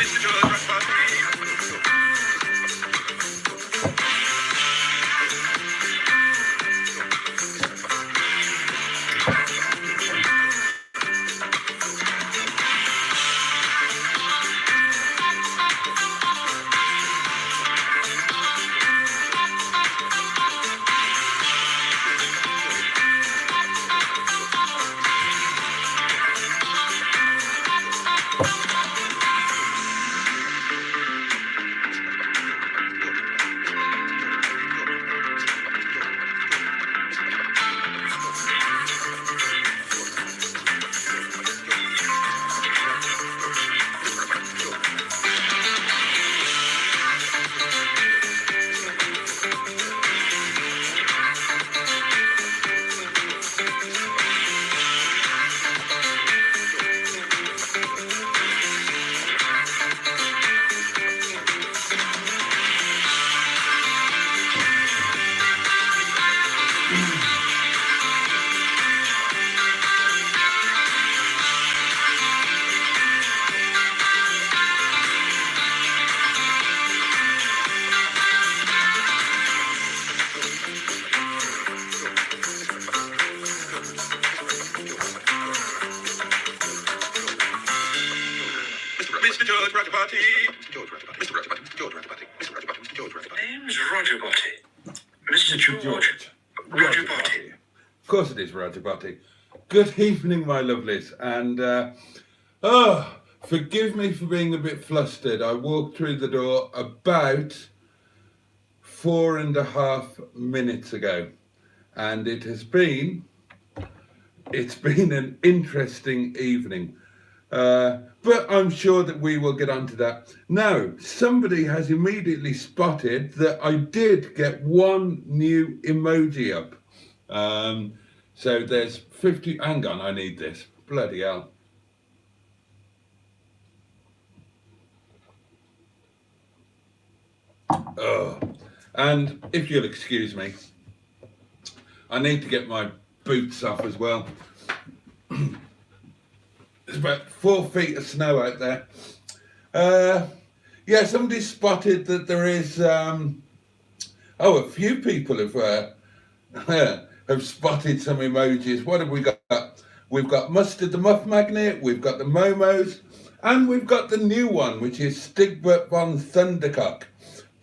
Name's Roger Boaty. Mr. George. Roger Boaty. Of course it is Roger Boaty. Good evening, my lovelies. And, forgive me for being a bit flustered. I walked through the door about 4.5 minutes ago. And it's been an interesting evening. But I'm sure that we will get onto that. Now, somebody has immediately spotted that I did get one new emoji up. So there's 50, hang on, I need this, bloody hell. Oh, and if you'll excuse me, I need to get my boots off as well. There's about 4 feet of snow out there. Yeah, somebody spotted that there is, a few people have spotted some emojis. What have we got? We've got Mustard the Muff Magnet, we've got the Momos, and we've got the new one, which is Stigbert von Thundercock.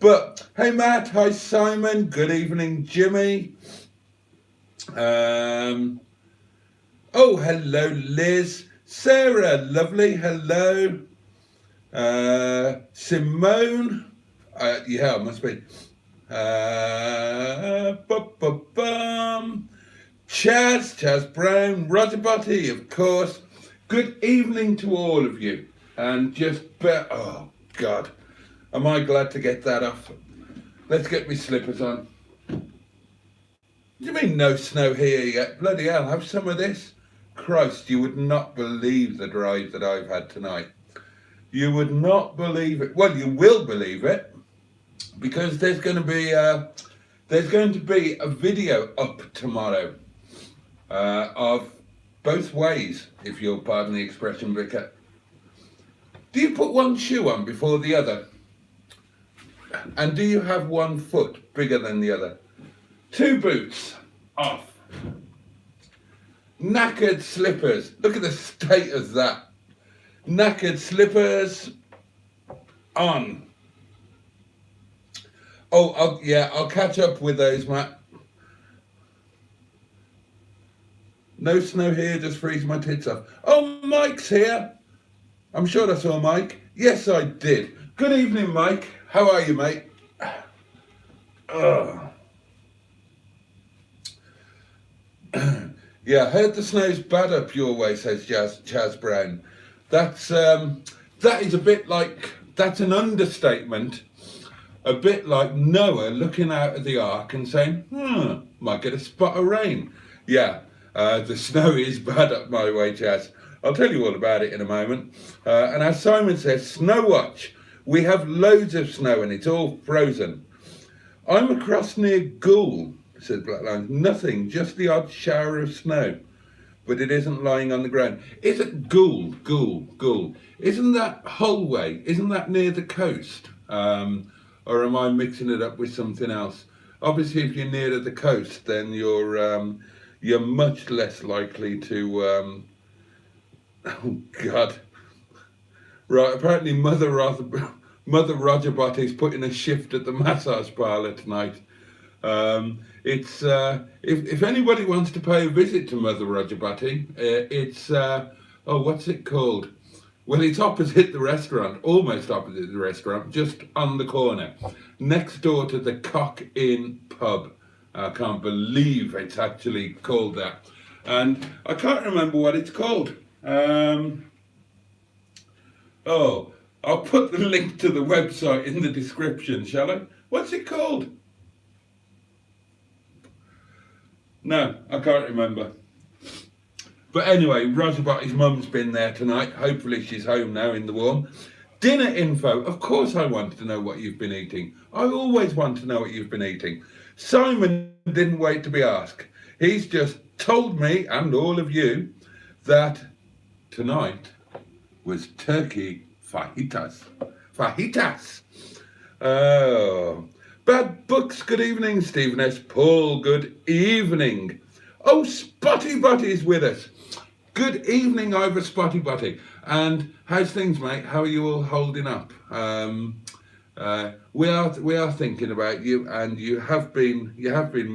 But, hey Matt, hi Simon, good evening Jimmy. Oh, hello Liz. Sarah, lovely, hello. Simone, yeah, it must be. Chaz Brown, Roger Boaty, of course. Good evening to all of you. And oh God, am I glad to get that off. Let's get my slippers on. Do you mean no snow here yet? Bloody hell, have some of this. Christ, you would not believe the drive that I've had tonight. You would not believe it. Well, you will believe it, because there's going to be a video up tomorrow of both ways, if you'll pardon the expression, Vicar. Do you put one shoe on before the other? And do you have one foot bigger than the other? 2 boots off. Knackered slippers. Look at the state of that. Knackered slippers on. Oh, I'll catch up with those, Matt. No snow here, just freeze my tits off. Oh, Mike's here. I'm sure I saw Mike. Yes, I did. Good evening, Mike. How are you, mate? Yeah, I heard the snow's bad up your way, says Chaz Brown. That is a bit like, that's an understatement. A bit like Noah looking out of the ark and saying, might get a spot of rain. Yeah, the snow is bad up my way, Chaz. I'll tell you all about it in a moment. And as Simon says, snow watch. We have loads of snow and it's all frozen. I'm across near Goole, says Black Lion. Nothing, just the odd shower of snow. but it isn't lying on the ground. Is it Gould? Isn't that Holway? Isn't that near the coast? Or am I mixing it up with something else? Obviously, if you're nearer the coast, then you're much less likely to. Oh God! Right. Apparently, Mother Roger Boaty's putting a shift at the massage parlour tonight. It's if anybody wants to pay a visit to Mother Roger Boaty, it's what's it called? Well, it's opposite the restaurant, almost opposite the restaurant, just on the corner, next door to the Cock Inn pub. I can't believe it's actually called that, and I can't remember what it's called. I'll put the link to the website in the description, shall I? What's it called? No, I can't remember. But anyway, Roger Boaty's mum's been there tonight. Hopefully she's home now in the warm. Dinner info. Of course I want to know what you've been eating. I always want to know what you've been eating. Simon didn't wait to be asked. He's just told me and all of you that tonight was turkey fajitas. Fajitas. Oh. Bad Books, good evening. Stephen S. Paul, good evening. Oh, Spotty Boaty's with us. Good evening, Ivor Spotty Boaty. And how's things, mate? How are you all holding up? We are thinking about you, and you have been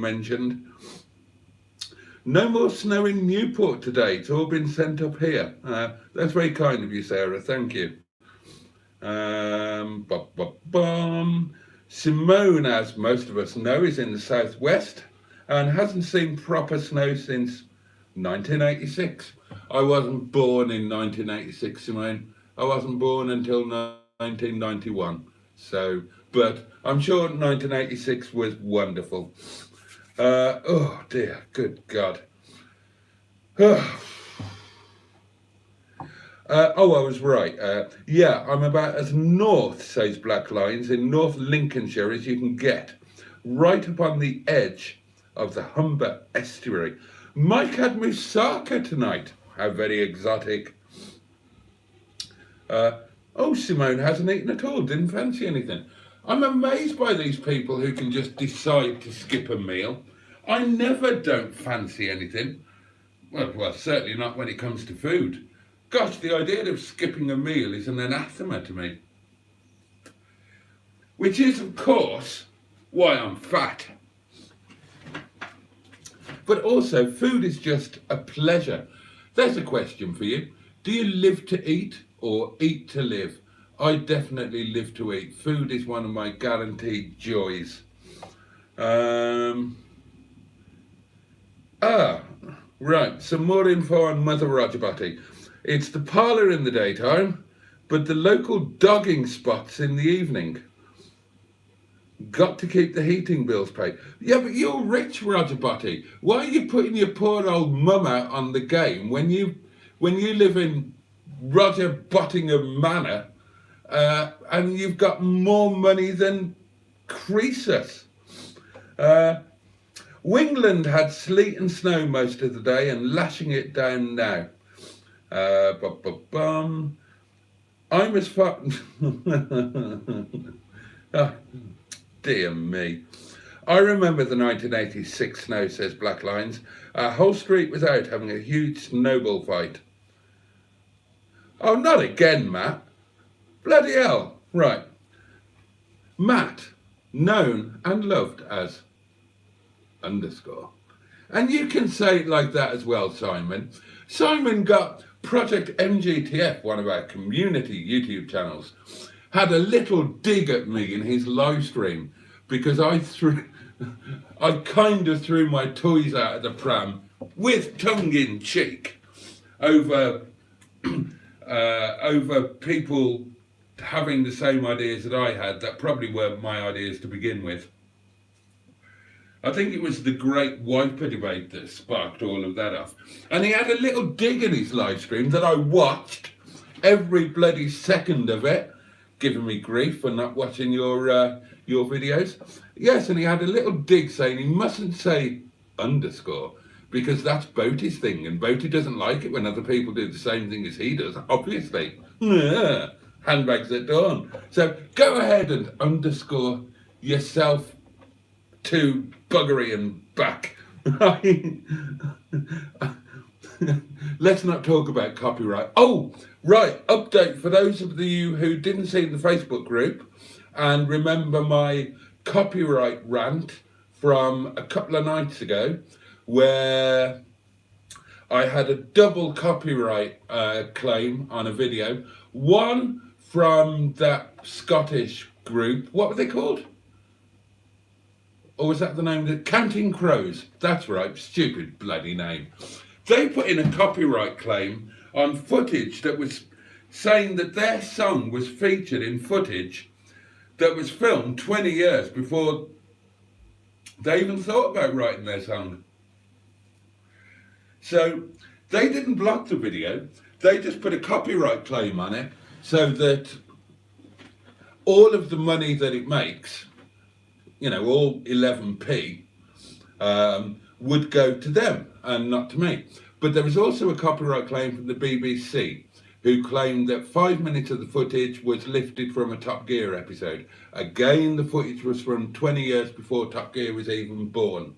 mentioned. No more snow in Newport today. It's all been sent up here. That's very kind of you, Sarah. Thank you. Simone, as most of us know, is in the southwest and hasn't seen proper snow since 1986. I wasn't born in 1986, Simone. I wasn't born until 1991. So, but I'm sure 1986 was wonderful. Oh dear, good God. I was right. Yeah, I'm about as north, says Black Lines, in North Lincolnshire as you can get. Right up on the edge of the Humber estuary. Mike had moussaka tonight. How very exotic. Simone hasn't eaten at all, didn't fancy anything. I'm amazed by these people who can just decide to skip a meal. I never don't fancy anything. Well, certainly not when it comes to food. Gosh, the idea of skipping a meal is an anathema to me. Which is, of course, why I'm fat. But also, food is just a pleasure. There's a question for you. Do you live to eat or eat to live? I definitely live to eat. Food is one of my guaranteed joys. Right, some more info on Mother Roger Boaty. It's the parlour in the daytime, but the local dogging spots in the evening. Got to keep the heating bills paid. Yeah, but you're rich, Roger Boaty. Why are you putting your poor old mum out on the game when you live in Roger Bottingham Manor and you've got more money than Croesus? Wingland had sleet and snow most of the day and lashing it down now. I'm as far... Oh, dear me. I remember the 1986 snow, says Black Lines. Our whole street was out having a huge snowball fight. Oh, not again, Matt. Bloody hell. Right. Matt, known and loved as _ And you can say it like that as well, Simon. Simon got Project MGTF, one of our community YouTube channels, had a little dig at me in his live stream because I kind of threw my toys out of the pram with tongue in cheek over people having the same ideas that I had that probably weren't my ideas to begin with. I think it was the Great Wiper debate that sparked all of that off. And he had a little dig in his live stream that I watched every bloody second of it, giving me grief for not watching your videos. Yes, and he had a little dig saying he mustn't say _ because that's Boaty's thing, and Boaty doesn't like it when other people do the same thing as he does, obviously. Yeah. Handbags at dawn. So go ahead and underscore yourself to buggery and back. Let's not talk about copyright. Oh, right, update for those of you who didn't see the Facebook group and remember my copyright rant from a couple of nights ago, where I had a double copyright claim on a video. One from that Scottish group, what were they called? Or was that the name? The Counting Crows. That's right, stupid bloody name. They put in a copyright claim on footage that was saying that their song was featured in footage that was filmed 20 years before they even thought about writing their song. So they didn't block the video, they just put a copyright claim on it so that all of the money that it makes, you know, all 11p, would go to them and not to me. But there was also a copyright claim from the BBC, who claimed that 5 minutes of the footage was lifted from a Top Gear episode. Again, the footage was from 20 years before Top Gear was even born.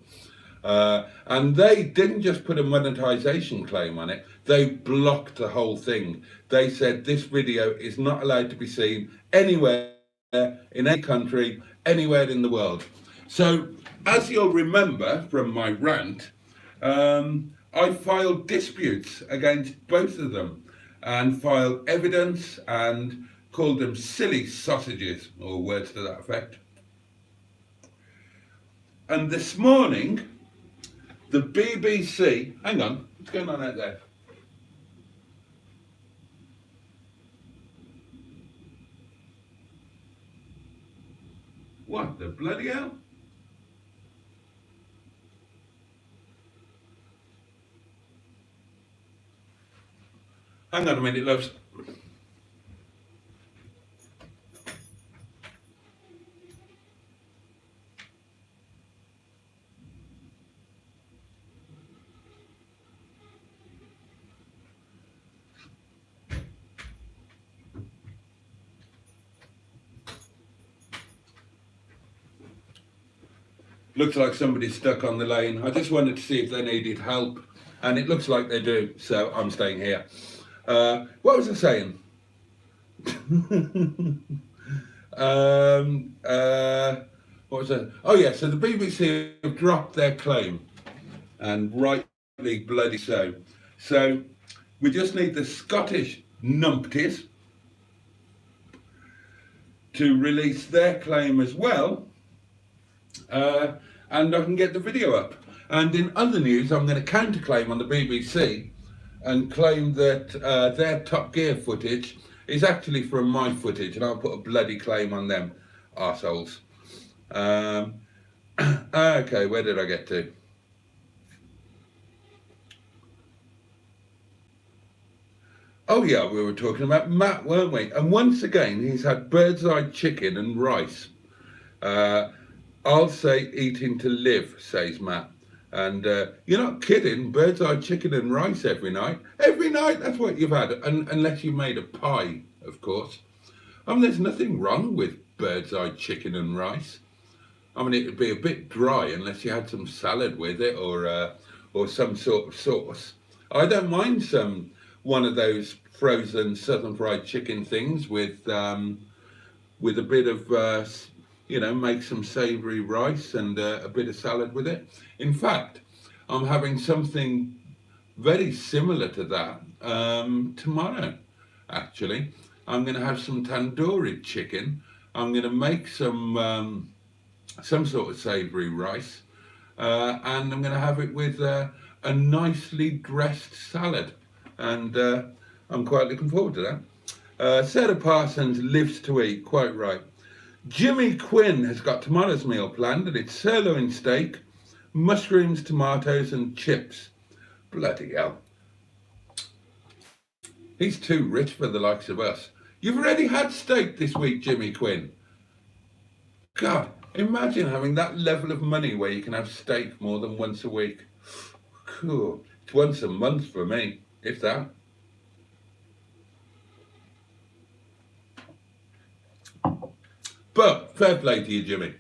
And they didn't just put a monetization claim on it, they blocked the whole thing. They said this video is not allowed to be seen anywhere in any country, anywhere in the world. So, as you'll remember from my rant, I filed disputes against both of them and filed evidence and called them silly sausages, or words to that effect. And this morning, the BBC, hang on, what's going on out there? What the bloody hell? Hang on a minute, loves. Looks like somebody's stuck on the lane. I just wanted to see if they needed help, and it looks like they do, so I'm staying here. What was I saying? What was that? Oh yeah, so the BBC have dropped their claim, and rightly bloody so. So we just need the Scottish numpties to release their claim as well, and I can get the video up. And in other news, I'm going to counterclaim on the BBC and claim that their Top Gear footage is actually from my footage, and I'll put a bloody claim on them, arseholes. Okay, where did I get to? Oh yeah, we were talking about Matt, weren't we? And once again, he's had bird's eye chicken and rice. I'll say eating to live, says Matt. And you're not kidding, bird's eye chicken and rice every night. Every night, that's what you've had, unless you made a pie, of course. I mean, there's nothing wrong with bird's eye chicken and rice. I mean, it would be a bit dry unless you had some salad with it, or some sort of sauce. I don't mind one of those frozen southern fried chicken things with a bit of make some savoury rice and a bit of salad with it. In fact, I'm having something very similar to that tomorrow, actually. I'm going to have some tandoori chicken. I'm going to make some sort of savoury rice, and I'm going to have it with a nicely dressed salad. And I'm quite looking forward to that. Sarah Parsons lives to eat, quite right. Jimmy Quinn has got tomorrow's meal planned, and it's sirloin steak, mushrooms, tomatoes and chips. Bloody hell. He's too rich for the likes of us. You've already had steak this week, Jimmy Quinn. God, imagine having that level of money where you can have steak more than once a week. Cool. It's once a month for me, if that. But fair play to you, Jimmy.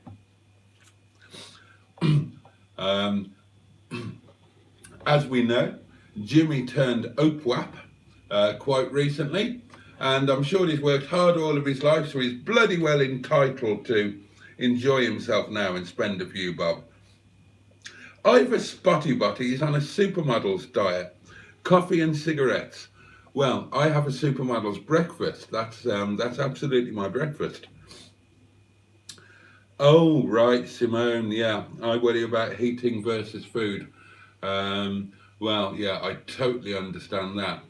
As we know, Jimmy turned OPWAP quite recently, and I'm sure he's worked hard all of his life, so he's bloody well entitled to enjoy himself now and spend a few bob. Ivor Spotty Botty is on a supermodel's diet, coffee and cigarettes. Well, I have a supermodel's breakfast. That's absolutely my breakfast. Oh, right, Simone, yeah, I worry about heating versus food. Well, yeah, I totally understand that,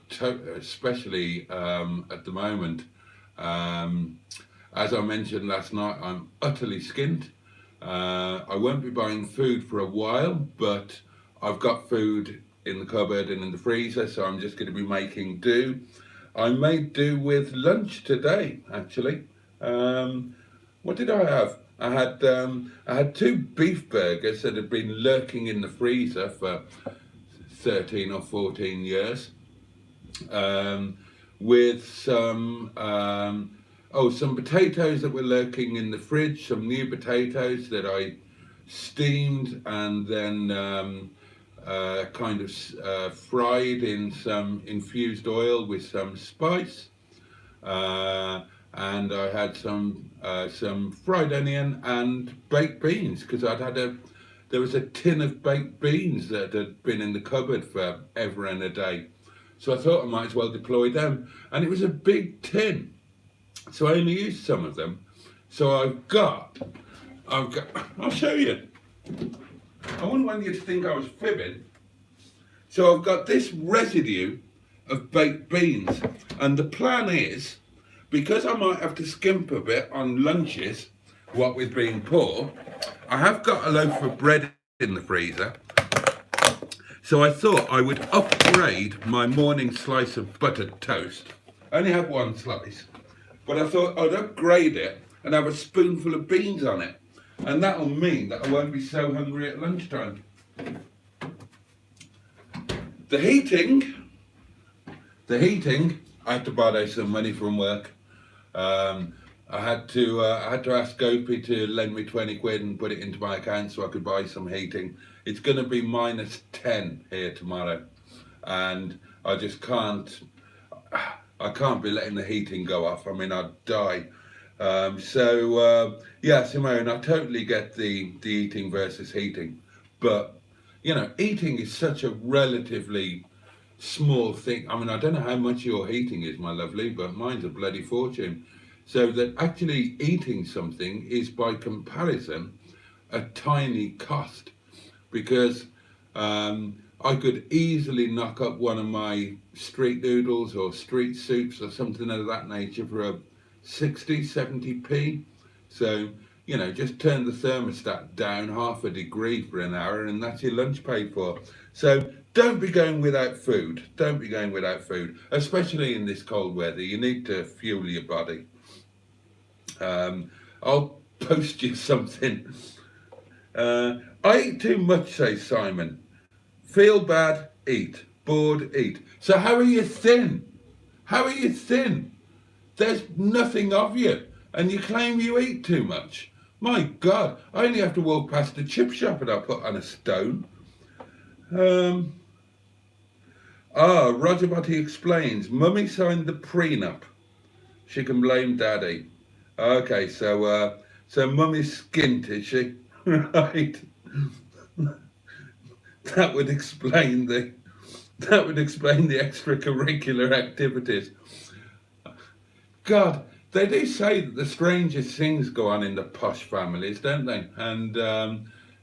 especially at the moment. As I mentioned last night, I'm utterly skint. I won't be buying food for a while, but I've got food in the cupboard and in the freezer, so I'm just going to be making do. I made do with lunch today, actually. What did I have? I had 2 beef burgers that had been lurking in the freezer for 13 or 14 years, with some potatoes that were lurking in the fridge, some new potatoes that I steamed and then kind of fried in some infused oil with some spice. And I had some fried onion and baked beans, because there was a tin of baked beans that had been in the cupboard for ever and a day. So I thought I might as well deploy them. And it was a big tin, so I only used some of them. So I'll show you. I wouldn't want you to think I was fibbing. So I've got this residue of baked beans, and the plan is, because I might have to skimp a bit on lunches, what with being poor, I have got a loaf of bread in the freezer. So I thought I would upgrade my morning slice of buttered toast. I only have 1 slice, but I thought I'd upgrade it and have a spoonful of beans on it. And that'll mean that I won't be so hungry at lunchtime. The heating, I had to borrow some money from work. I had to ask Boaty to lend me 20 quid and put it into my account so I could buy some heating. It's going to be -10 here tomorrow, and I just can't be letting the heating go off. I mean, I'd die. Yeah, Simone, I totally get the eating versus heating, but you know, eating is such a relatively small thing. I mean, I don't know how much your heating is, my lovely, but mine's a bloody fortune. So that actually eating something is, by comparison, a tiny cost, because I could easily knock up one of my street noodles or street soups or something of that nature for a 60, 70p. So, you know, just turn the thermostat down half a degree for an hour and that's your lunch paid for. So don't be going without food. Don't be going without food, especially in this cold weather. You need to fuel your body. I'll post you something. I eat too much, says Simon. Feel bad, eat. Bored, eat. So how are you thin? How are you thin? There's nothing of you, and you claim you eat too much. My God, I only have to walk past a chip shop and I'll put on a stone. Roger Boaty explains, Mummy signed the prenup. She can blame Daddy. Okay, so Mummy's skint, is she? Right. That would explain the extracurricular activities. God, they do say that the strangest things go on in the posh families, don't they? And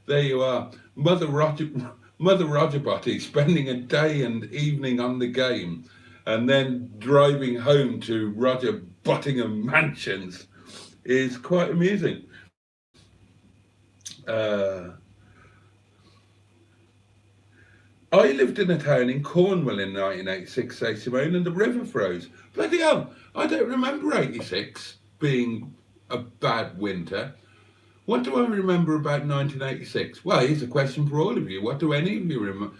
there you are, Mother Roger Boaty spending a day and evening on the game, and then driving home to Roger Bottingham Mansions is quite amusing. I lived in a town in Cornwall in 1986, says Simone, and the river froze. Bloody hell, I don't remember 86 being a bad winter. What do I remember about 1986? Well, here's a question for all of you. What do any of you remember?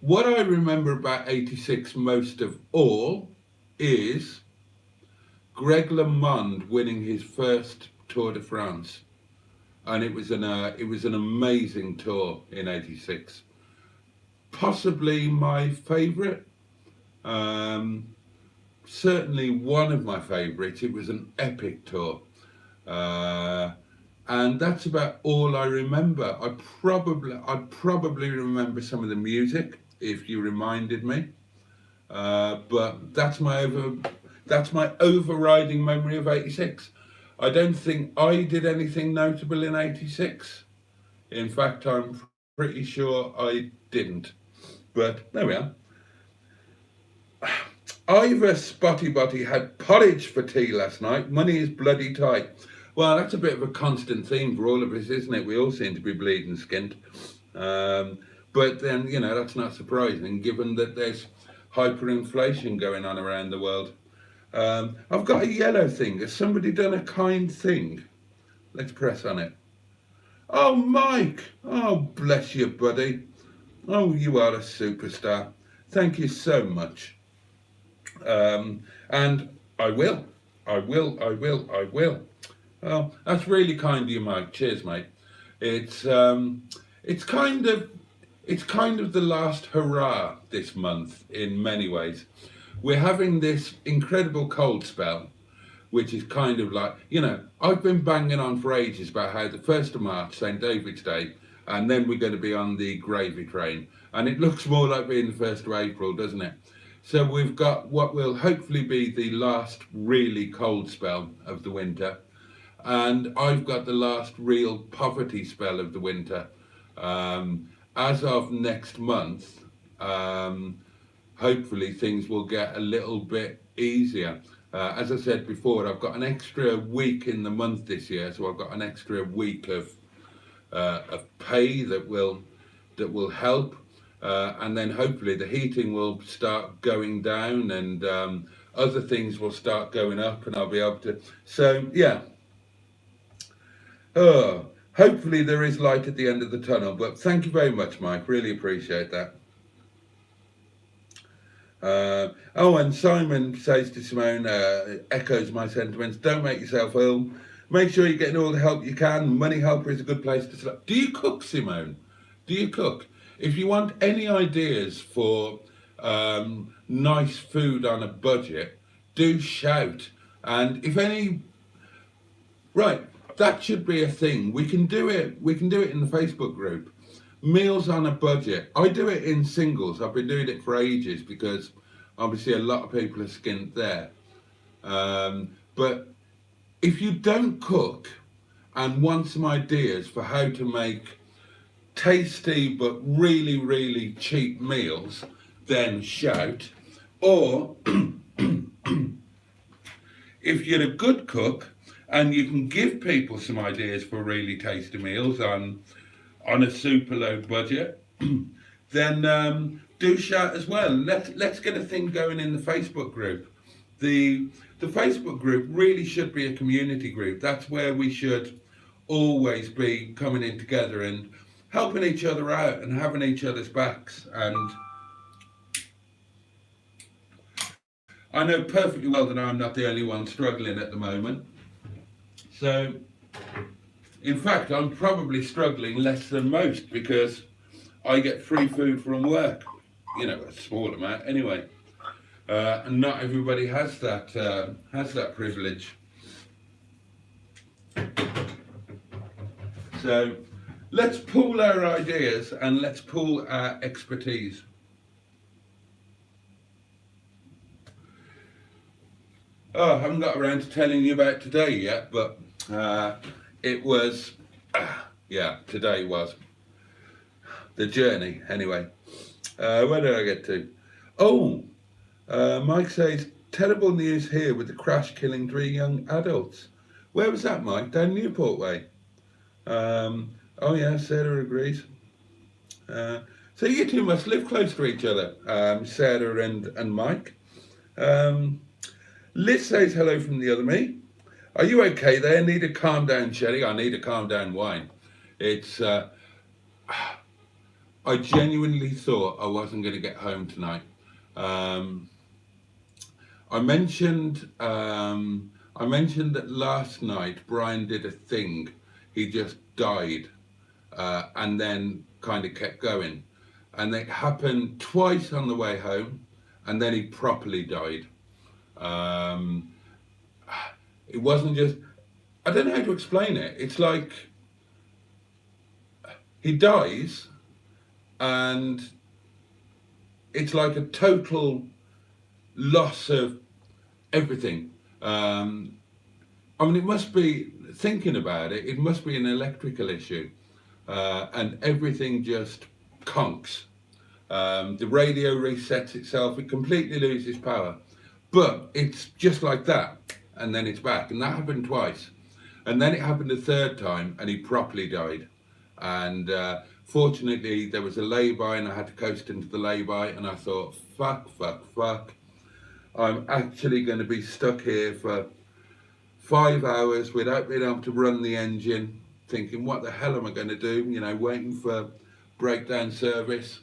what I remember about 86 most of all is Greg LeMond winning his first Tour de France. And it was an amazing tour in 86. Possibly my favourite. Certainly one of my favourites. It was an epic tour. And that's about all I remember. I'd probably remember some of the music if you reminded me. But that's my overriding memory of 86. I don't think I did anything notable in 86. In fact, I'm pretty sure I didn't. But there we are. Ivor Spotty Botty had porridge for tea last night. Money is bloody tight. Well, that's a bit of a constant theme for all of us, isn't it? We all seem to be bleeding skint. But then, you know, that's not surprising given that there's hyperinflation going on around the world. I've got a yellow thing. Has somebody done a kind thing? Let's press on it. Oh, Mike. Oh, bless you, buddy. Oh, you are a superstar. Thank you so much. And I will. Oh, that's really kind of you, Mike. Cheers, mate. It's kind of the last hurrah this month in many ways. We're having this incredible cold spell, which is kind of like, you know, I've been banging on for ages about how the 1st of March, St. David's Day, and then we're going to be on the gravy train. And it looks more like being the 1st of April, doesn't it? So we've got what will hopefully be the last really cold spell of the winter. And I've got the last real poverty spell of the winter. As of next month, hopefully things will get a little bit easier. As I said before, I've got an extra week in the month this year, so I've got an extra week of pay that will help, and then hopefully the heating will start going down, and other things will start going up, and I'll be able to. So yeah. Oh, hopefully there is light at the end of the tunnel. But thank you very much, Mike. Really appreciate that. Oh, and Simon says to Simone, echoes my sentiments, don't make yourself ill. Make sure you're getting all the help you can. Money Helper is a good place to start. Do you cook, Simone? Do you cook? If you want any ideas for nice food on a budget, do shout. And if any... Right, that should be a thing. We can do it. We can do it in the Facebook group. Meals on a budget. I do it in singles. I've been doing it for ages because obviously a lot of people are skint there. But if you don't cook and want some ideas for how to make tasty but really, really cheap meals, then shout. Or if you're a good cook and you can give people some ideas for really tasty meals on a super low budget, then do shout as well. Let's get a thing going in the Facebook group. The Facebook group really should be a community group. That's where we should always be coming in together and helping each other out and having each other's backs. And I know perfectly well that I'm not the only one struggling at the moment. So, in fact, I'm probably struggling less than most because I get free food from work, you know, a small amount anyway. And not everybody has that privilege. So let's pool our ideas and let's pool our expertise. Oh, I haven't got around to telling you about today yet, but it was, today was the journey anyway. Where did I get to? Oh, Mike says, terrible news here with the crash killing 3 young adults. Where was that, Mike? Down Newport way? Oh yeah, Sarah agrees. So you two must live close to each other, Sarah and Mike. Liz says hello from the other me. Are you okay there? Need a calm down, Sherry? I need a calm down wine. It's I genuinely thought I wasn't going to get home tonight. I mentioned that last night Brian did a thing. He just died and then kind of kept going. And it happened twice on the way home, and then he properly died. It wasn't just, I don't know how to explain it. It's like he dies and it's like a total loss of everything. I mean, it must be, thinking about it, it must be an electrical issue. And everything just conks. The radio resets itself, it completely loses power. But it's just like that, and then it's back. And that happened twice. And then it happened a third time, and he properly died. And fortunately, there was a lay-by, and I had to coast into the lay-by, and I thought, fuck. I'm actually going to be stuck here for 5 hours without being able to run the engine, thinking, what the hell am I going to do? You know, waiting for breakdown service.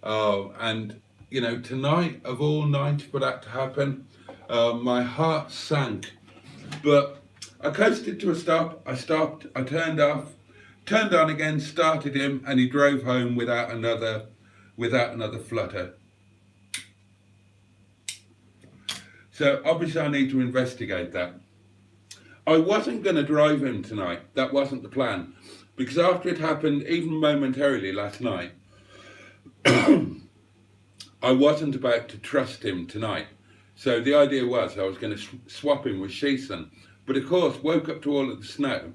And, you know, tonight, of all nights for that to happen, my heart sank. But I coasted to a stop. I stopped, I turned off, turned on again, started him, and he drove home without another flutter. So obviously I need to investigate that. I wasn't going to drive him tonight. That wasn't the plan. Because after it happened, even momentarily last night, I wasn't about to trust him tonight. So the idea was I was going to swap him with Shison. But of course, woke up to all of the snow,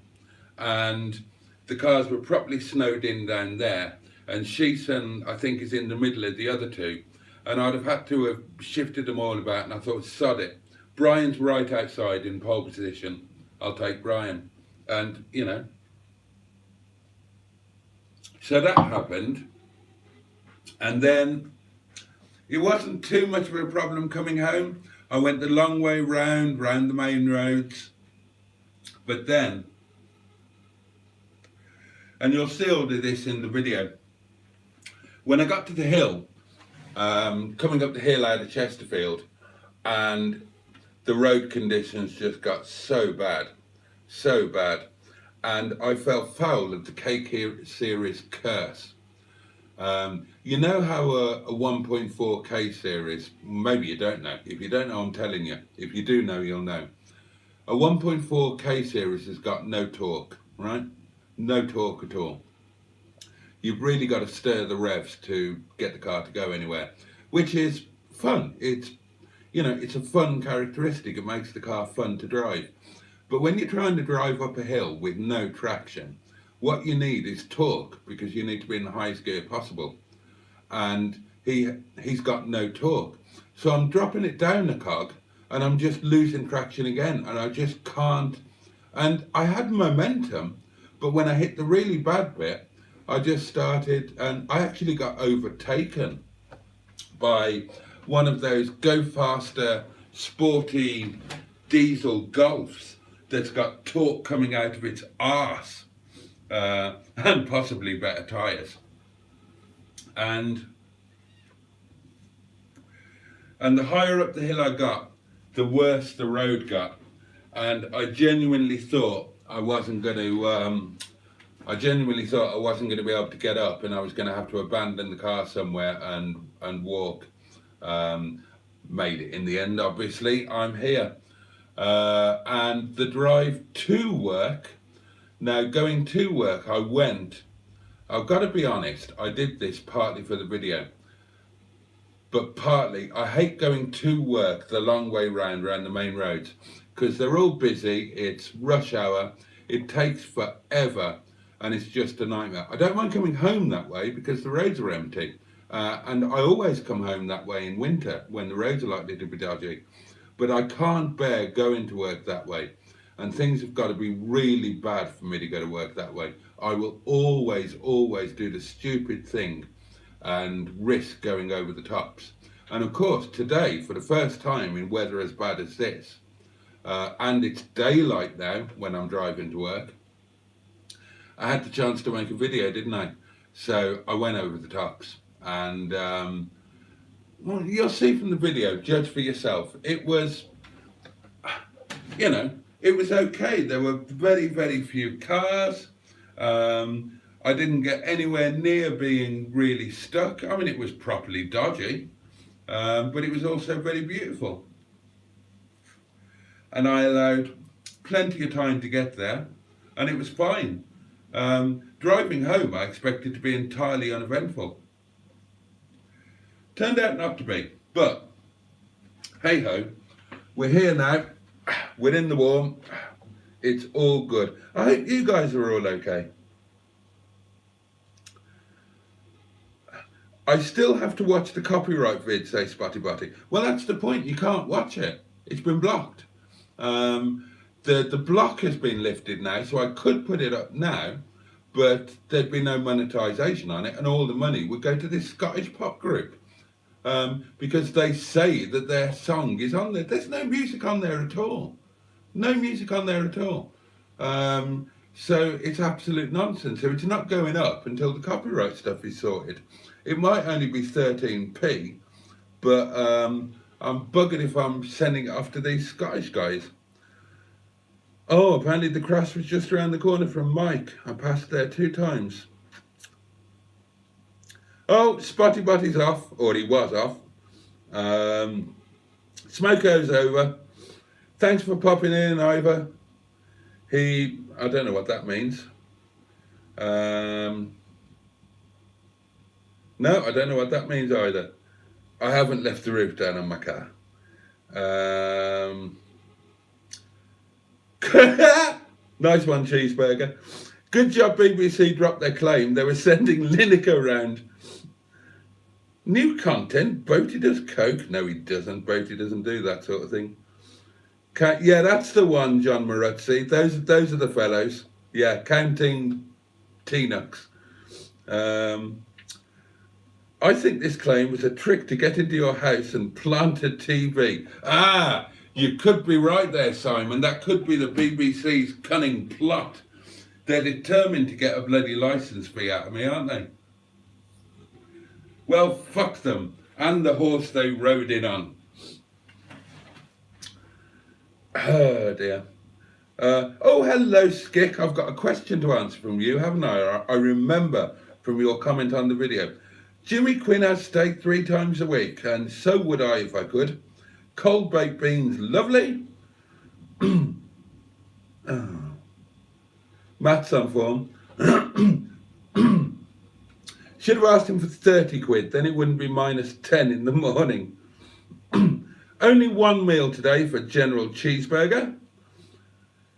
and the cars were properly snowed in down there. And Shison, I think, is in the middle of the other two. And I'd have had to have shifted them all about, and I thought, sod it. Brian's right outside in pole position. I'll take Brian. And, you know. So that happened. And then it wasn't too much of a problem coming home. I went the long way round the main roads. But then, and you'll see all of this in the video, when I got to the hill, coming up the hill out of Chesterfield, and the road conditions just got so bad, and I felt foul of the K series curse. You know how a 1.4K series, maybe you don't know. If you don't know, I'm telling you. If you do know, you'll know. A 1.4K series has got no torque, right? No torque at all. You've really got to stir the revs to get the car to go anywhere, which is fun. It's, you know, it's a fun characteristic. It makes the car fun to drive. But when you're trying to drive up a hill with no traction, what you need is torque, because you need to be in the highest gear possible. And he's got no torque. So I'm dropping it down a cog, and I'm just losing traction again, and I just can't. And I had momentum, but when I hit the really bad bit, I just started, and I actually got overtaken by one of those go faster, sporty diesel Golfs that's got torque coming out of its arse, and possibly better tyres. And the higher up the hill I got, the worse the road got. And I genuinely thought I wasn't going to be able to get up, and I was going to have to abandon the car somewhere and walk. Made it in the end, obviously. I'm here. And the drive to work, now going to work, I've got to be honest, I did this partly for the video, but partly, I hate going to work the long way round the main roads, because they're all busy, it's rush hour, it takes forever, and it's just a nightmare. I don't mind coming home that way because the roads are empty, and I always come home that way in winter when the roads are likely to be dodgy, but I can't bear going to work that way, and things have got to be really bad for me to go to work that way. I will always do the stupid thing and risk going over the tops. And of course, today, for the first time in weather as bad as this, and it's daylight now when I'm driving to work, I had the chance to make a video, didn't I? So I went over the tops, and well, you'll see from the video, judge for yourself. It was, you know, it was okay. There were very, very few cars. I didn't get anywhere near being really stuck. I mean, it was properly dodgy, but it was also very beautiful. And I allowed plenty of time to get there, and it was fine. Driving home, I expected to be entirely uneventful. Turned out not to be, but hey ho, we're here now, we're in the warm, it's all good. I hope you guys are all okay. I still have to watch the copyright vid, say Spotty Botty. Well, that's the point, you can't watch it, it's been blocked. The block has been lifted now, so I could put it up now, but there'd be no monetization on it, and all the money would go to this Scottish pop group. Because they say that their song is on there. There's no music on there at all. No music on there at all. So it's absolute nonsense. So it's not going up until the copyright stuff is sorted. It might only be 13p, but I'm buggered if I'm sending it off to these Scottish guys. Oh, apparently the crash was just around the corner from Mike. I passed there 2 times. Oh, Spotty Botty's off, or he was off. Smoko's over. Thanks for popping in, Ivor. I don't know what that means. No, I don't know what that means either. I haven't left the roof down on my car. Nice one, Cheeseburger. Good job BBC dropped their claim. They were sending Lineker around. New content, Boaty does coke. No, he doesn't. Boaty doesn't do that sort of thing. Yeah, that's the one, John Maruzzi. Those are the fellows. Yeah, counting T-Nux. I think this claim was a trick to get into your house and plant a TV. Ah, you could be right there, Simon. That could be the BBC's cunning plot. They're determined to get a bloody licence fee out of me, aren't they? Well, fuck them, and the horse they rode in on. Oh, dear. Oh, hello, Skick. I've got a question to answer from you, haven't I? I remember from your comment on the video. Jimmy Quinn has steak 3 times a week, and so would I if I could. Cold baked beans, lovely. Oh. Matt's on form. Should have asked him for 30 quid, then it wouldn't be -10 in the morning. Only 1 meal today for General Cheeseburger.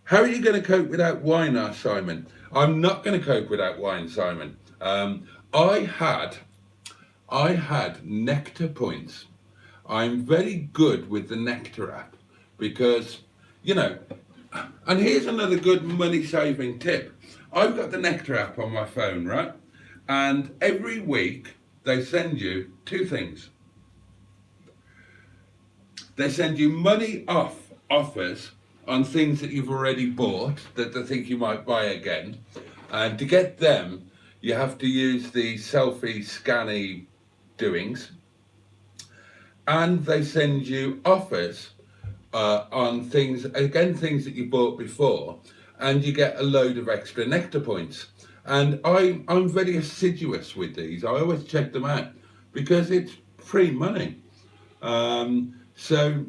How are you going to cope without wine, asked Simon. I'm not going to cope without wine, Simon. I had Nectar points. I'm very good with the Nectar app because, you know, and here's another good money-saving tip. I've got the Nectar app on my phone, right? And every week they send you 2 things. They send you money off offers on things that you've already bought that they think you might buy again. And to get them, you have to use the selfie scanny doings. And they send you offers on things, again, things that you bought before, and you get a load of extra Nectar points. And I'm very assiduous with these. I always check them out because it's free money. So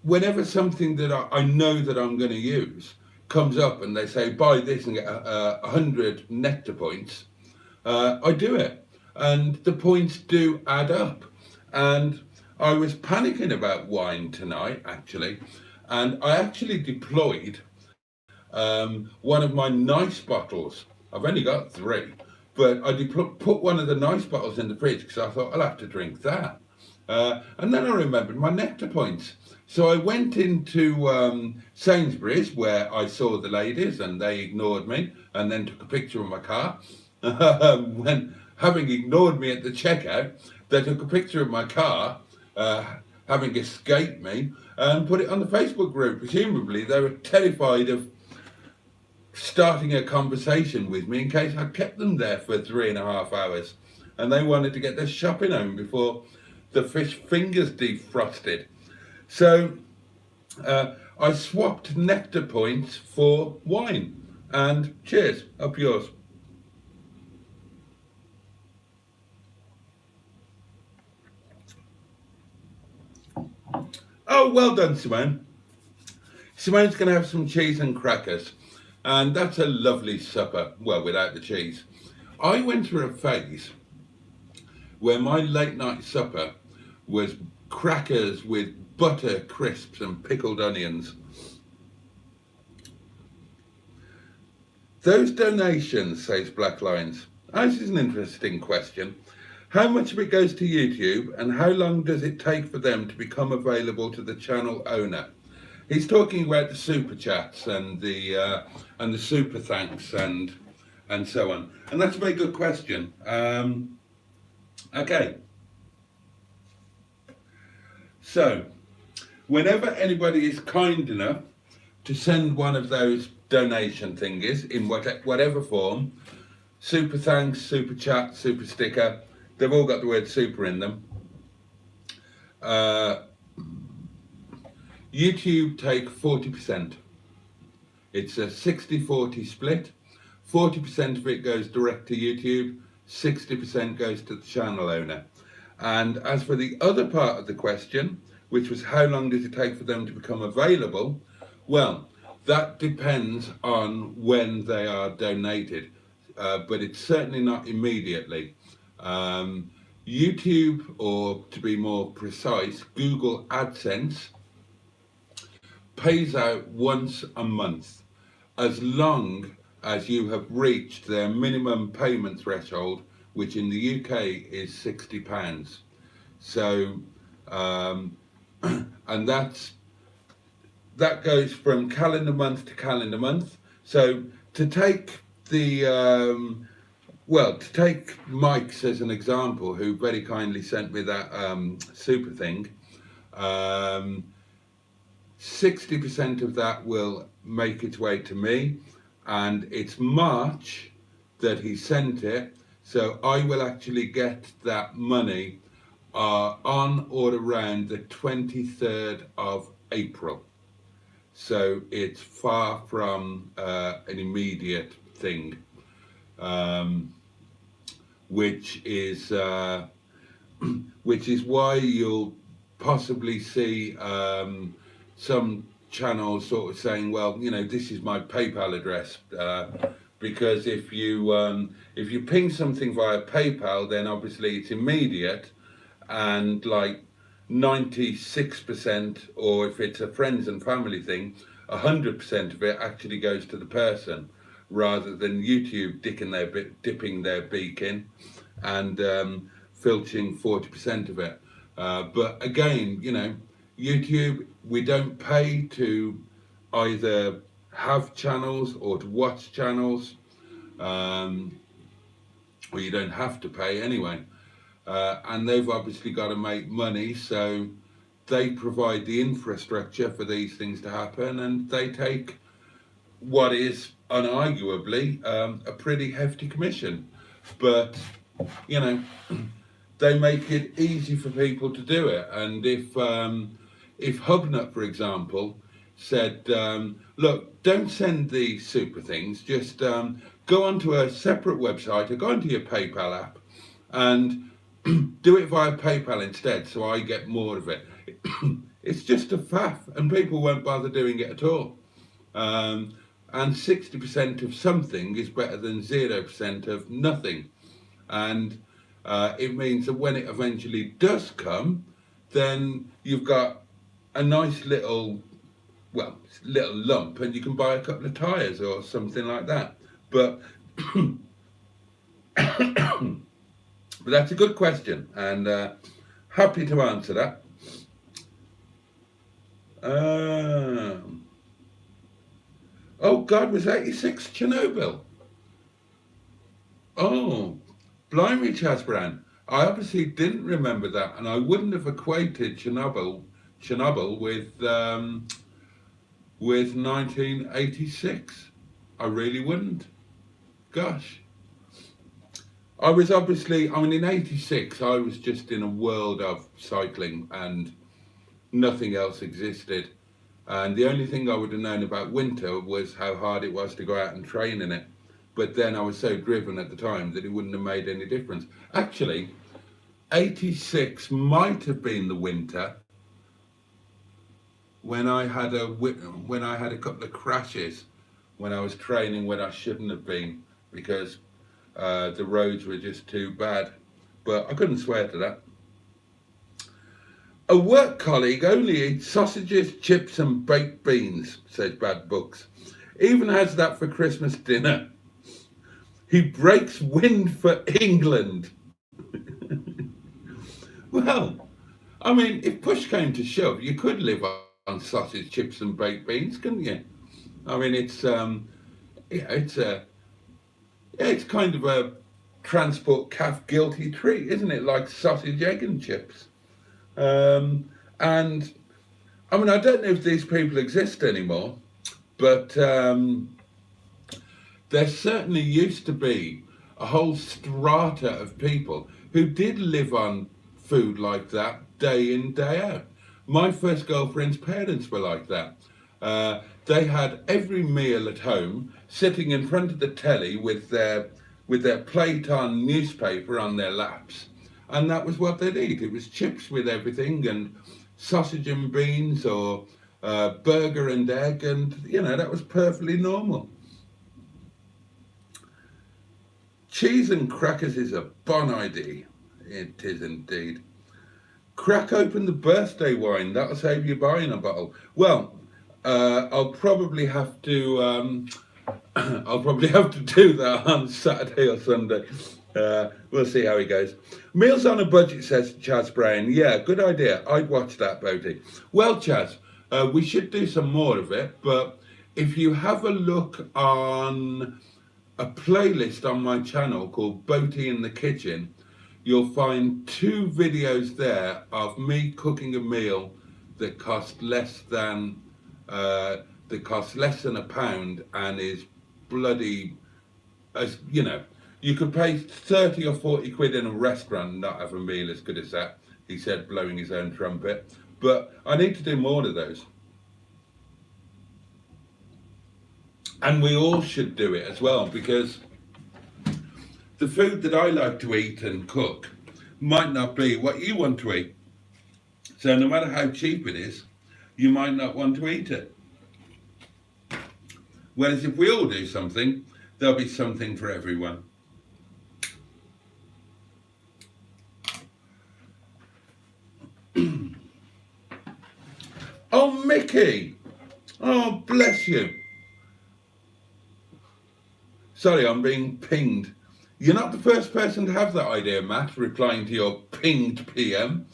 whenever something that I know that I'm going to use comes up and they say, buy this and get 100 Nectar points, I do it. And the points do add up. And I was panicking about wine tonight, actually. And I actually deployed one of my nice bottles. I've only got 3, but I put one of the nice bottles in the fridge because I thought I'll have to drink that. And then I remembered my Nectar points. So I went into Sainsbury's where I saw the ladies and they ignored me and then took a picture of my car. When having ignored me at the checkout, they took a picture of my car, having escaped me, and put it on the Facebook group. Presumably they were terrified of starting a conversation with me in case I kept them there for 3.5 hours, and they wanted to get their shopping home before the fish fingers defrosted. So I swapped nectar points for wine, and cheers, up yours. Oh, well done, Simone. Simone's going to have some cheese and crackers, and that's a lovely supper, well, without the cheese. I went through a phase where my late night supper was crackers with butter, crisps and pickled onions. Those donations, says Black Lions. This is an interesting question. How much of it goes to YouTube, and how long does it take for them to become available to the channel owner? He's talking about the super chats and the super thanks and so on. And that's a very good question. Okay. So, whenever anybody is kind enough to send one of those donation thingies in whatever form, super thanks, super chat, super sticker, they've all got the word super in them. YouTube take 40%. It's a 60-40 split. 40% of it goes direct to YouTube, 60% goes to the channel owner. And as for the other part of the question, which was how long does it take for them to become available? Well, that depends on when they are donated, but it's certainly not immediately. YouTube, or to be more precise, Google AdSense, pays out once a month, as long as you have reached their minimum payment threshold, which in the UK is £60. So, and that goes from calendar month to calendar month. So to take the to take Mike's as an example, who very kindly sent me that super thing, 60% of that will make its way to me, and it's March that he sent it, so I will actually get that money on or around the 23rd of April. So it's far from an immediate thing, which is why you'll possibly see some channels sort of saying, well, you know, this is my PayPal address, because if you ping something via PayPal, then obviously it's immediate, and like 96%, or if it's a friends and family thing, 100% of it actually goes to the person, rather than YouTube dipping their beak in and filching 40% of it. But again, you know, YouTube, we don't pay to either have channels or to watch channels, or you don't have to pay anyway. And they've obviously got to make money, so they provide the infrastructure for these things to happen, and they take what is unarguably a pretty hefty commission. But, you know, they make it easy for people to do it. And if Hubnut, for example, said, look, don't send the super things, just go onto a separate website or go onto your PayPal app and do it via PayPal instead, so I get more of it. It's just a faff, and people won't bother doing it at all. And 60% of something is better than 0% of nothing. And it means that when it eventually does come, then you've got a nice little lump, and you can buy a couple of tyres or something like that. But but that's a good question, and happy to answer that. Oh God, was 86 Chernobyl? Oh, blimey, Chasbran. I obviously didn't remember that, and I wouldn't have equated Chernobyl with 1986. I really wouldn't. Gosh. I was obviously, I mean, in '86, I was just in a world of cycling and nothing else existed. And the only thing I would have known about winter was how hard it was to go out and train in it. But then I was so driven at the time that it wouldn't have made any difference. Actually, '86 might have been the winter when I had a couple of crashes when I was training when I shouldn't have been, because the roads were just too bad. But I couldn't swear to that. A work colleague only eats sausages, chips and baked beans, says Bad Books. Even has that for Christmas dinner. He breaks wind for England. Well, I mean, if push came to shove, you could live on sausage, chips and baked beans, couldn't you? I mean, it's kind of a transport calf guilty treat, isn't it? Like sausage, egg and chips. And I mean, I don't know if these people exist anymore, but there certainly used to be a whole strata of people who did live on food like that day in, day out. My first girlfriend's parents were like that. They had every meal at home, sitting in front of the telly with their plate on newspaper on their laps, and that was what they'd eat. It was chips with everything, and sausage and beans, or burger and egg, and that was perfectly normal. Cheese and crackers is a bon idea. It is indeed. Crack open the birthday wine. That'll save you buying a bottle. Well, I'll probably have to. I'll probably have to do that on Saturday or Sunday. We'll see how it goes. Meals on a Budget, says Chaz Brown. Yeah, good idea. I'd watch that, Boaty. Well, Chaz, we should do some more of it, but if you have a look on a playlist on my channel called Boaty in the Kitchen, you'll find 2 videos there of me cooking a meal that cost less than £1 and is bloody, as you could pay 30 or 40 quid in a restaurant and not have a meal as good as that, he said, blowing his own trumpet. But I need to do more of those. And we all should do it as well, because the food that I like to eat and cook might not be what you want to eat. So no matter how cheap it is, you might not want to eat it. Whereas if we all do something, there'll be something for everyone. Oh, Mickey! Oh, bless you. Sorry, I'm being pinged. You're not the first person to have that idea, Matt, replying to your pinged PM.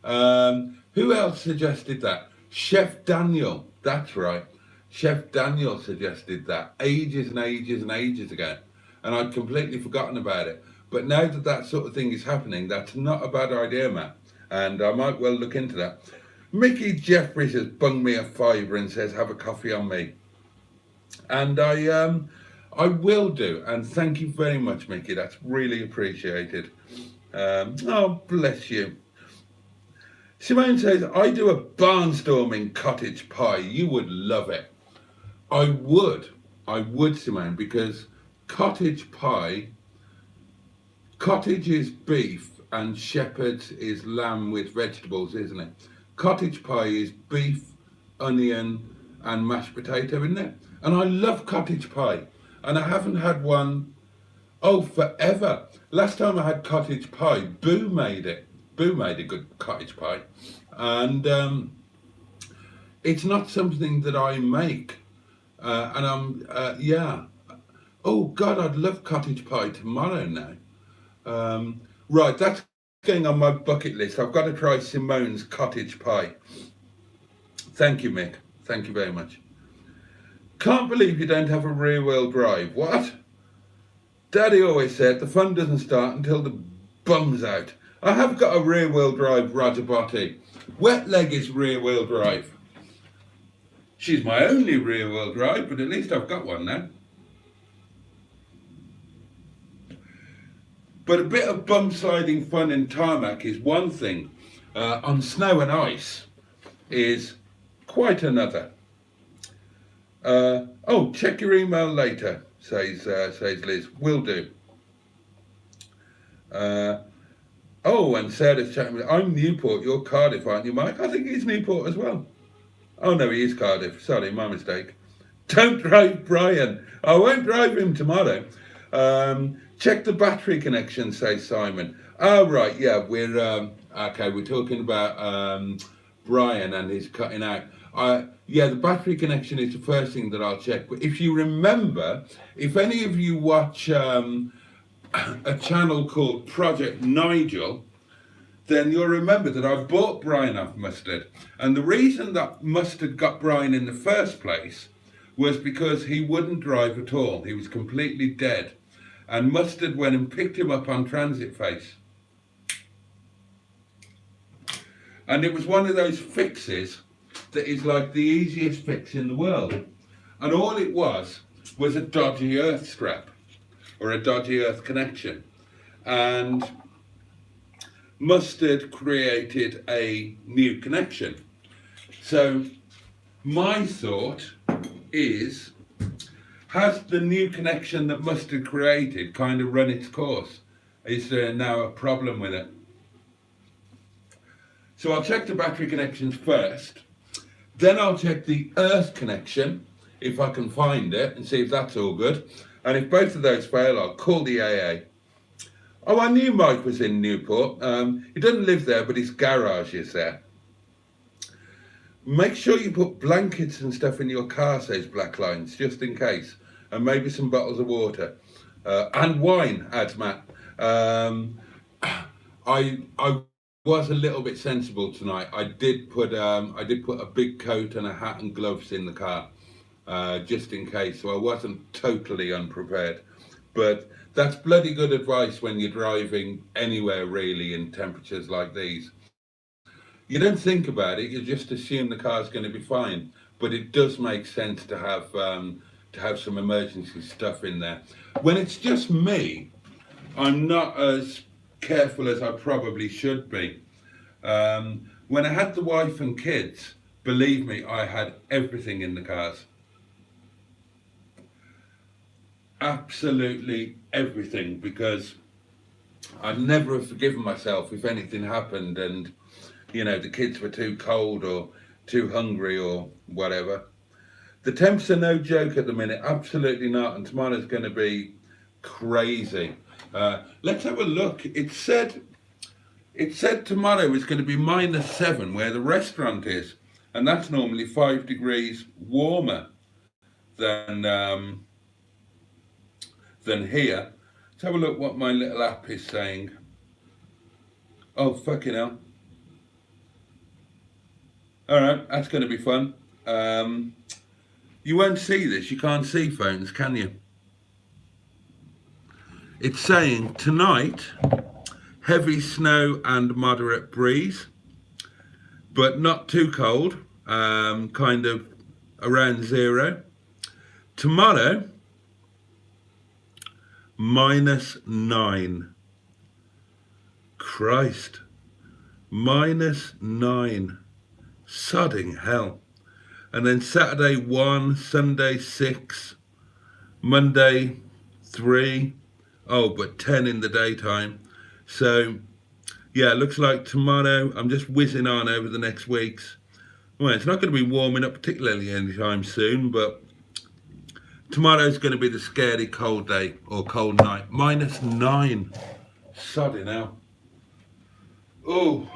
Who else suggested that? Chef Daniel, that's right. Chef Daniel suggested that ages and ages and ages ago, and I'd completely forgotten about it. But now that that sort of thing is happening, that's not a bad idea, Matt, and I might well look into that. Mickey Jeffries has bunged me a £5 and says, have a coffee on me. And I will do, and thank you very much, Mickey. That's really appreciated. Oh, bless you. Simone says, I do a barnstorming cottage pie. You would love it. I would, Simone, because cottage is beef and shepherd's is lamb with vegetables, isn't it? Cottage pie is beef, onion and mashed potato, isn't it? And I love cottage pie. And I haven't had one, forever. Last time I had cottage pie, Boo made it. Boo made a good cottage pie. And it's not something that I make. Yeah. Oh, God, I'd love cottage pie tomorrow now. Right, that's going on my bucket list. I've got to try Simone's cottage pie. Thank you, Mick. Thank you very much. Can't believe you don't have a rear-wheel drive. What? Daddy always said the fun doesn't start until the bum's out. I have got a rear-wheel drive Roger Boaty. Wetleg is rear-wheel drive. She's my only rear-wheel drive, but at least I've got one now. But a bit of bum sliding fun in tarmac is one thing. On snow and ice is quite another. Oh, check your email later, says Liz. Will do. Oh, and Sarah's chatting with, I'm Newport, you're Cardiff, aren't you, Mike? I think he's Newport as well. Oh no, he is Cardiff. Sorry, my mistake. Don't drive Brian. I won't drive him tomorrow. Check the battery connection, says Simon. Oh right, yeah, we're okay. We're talking about Brian and his cutting out. Yeah, the battery connection is the first thing that I'll check. But if you remember, if any of you watch a channel called Project Nigel, then you'll remember that I bought Brian off Mustard. And the reason that Mustard got Brian in the first place was because he wouldn't drive at all. He was completely dead. And Mustard went and picked him up on transit face. And it was one of those fixes that is like the easiest fix in the world. And all it was a dodgy earth strap or a dodgy earth connection. And Mustard created a new connection. So my thought is, has the new connection that Mustard created kind of run its course? Is there now a problem with it? So I'll check the battery connections first, then I'll check the earth connection, if I can find it, and see if that's all good. And if both of those fail, I'll call the AA. Oh, I knew Mike was in Newport. He doesn't live there, but his garage is there. Make sure you put blankets and stuff in your car, says Black Lines, just in case. And maybe some bottles of water. And wine, adds Matt. I was a little bit sensible tonight. I did put a big coat and a hat and gloves in the car, just in case. So I wasn't totally unprepared. But that's bloody good advice when you're driving anywhere really in temperatures like these. You don't think about it, you just assume the car's going to be fine. But it does make sense to have some emergency stuff in there. When it's just me, I'm not as careful as I probably should be. When I had the wife and kids, believe me, I had everything in the cars. Absolutely everything, because I'd never have forgiven myself if anything happened and, you know, the kids were too cold or too hungry or whatever. The temps are no joke at the minute, absolutely not, and tomorrow's going to be crazy. Let's have a look. It said tomorrow is going to be -7 where the restaurant is, and that's normally 5 degrees warmer than here. Let's have a look what my little app is saying. Oh, fucking hell. All right, that's going to be fun. You won't see this. You can't see phones, can you? It's saying tonight, heavy snow and moderate breeze, but not too cold, kind of around 0. Tomorrow, -9. Christ, -9. Sodding hell. And then Saturday 1, Sunday 6, Monday 3, oh, but 10 in the daytime. So, yeah, it looks like tomorrow, I'm just whizzing on over the next weeks. Well, it's not going to be warming up particularly anytime soon, but tomorrow's going to be the scary cold day or cold night. -9. Sodding hell. Oh,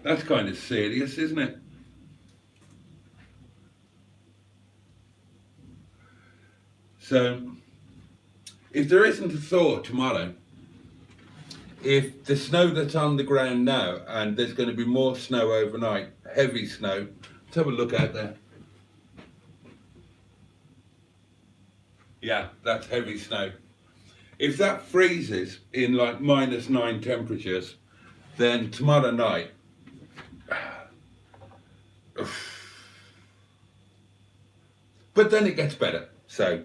that's kind of serious, isn't it? So, if there isn't a thaw tomorrow, if the snow that's on the ground now, and there's going to be more snow overnight, heavy snow, let's have a look out there. Yeah, that's heavy snow. If that freezes in like -9 temperatures, then tomorrow night, but then it gets better. So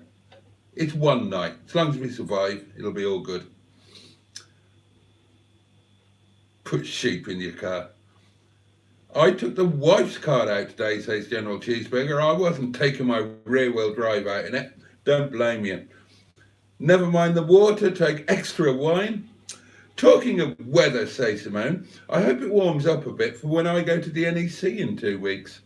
It's one night. As long as we survive, it'll be all good. Put sheep in your car. I took the wife's car out today, says General Cheeseburger. I wasn't taking my rear-wheel drive out in it. Don't blame you. Never mind the water, take extra wine. Talking of weather, says Simone, I hope it warms up a bit for when I go to the NEC in 2 weeks.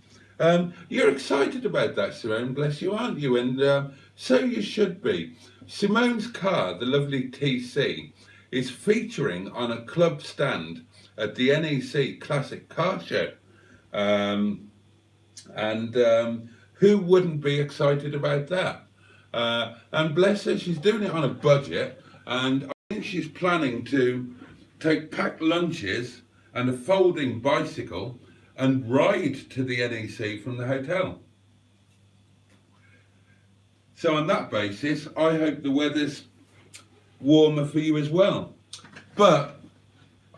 You're excited about that, Simone, bless you, aren't you? And so you should be. Simone's car, the lovely TC, is featuring on a club stand at the NEC Classic Car Show. Who wouldn't be excited about that? And bless her, she's doing it on a budget, and I think she's planning to take packed lunches and a folding bicycle and ride to the NEC from the hotel. So on that basis, I hope the weather's warmer for you as well. But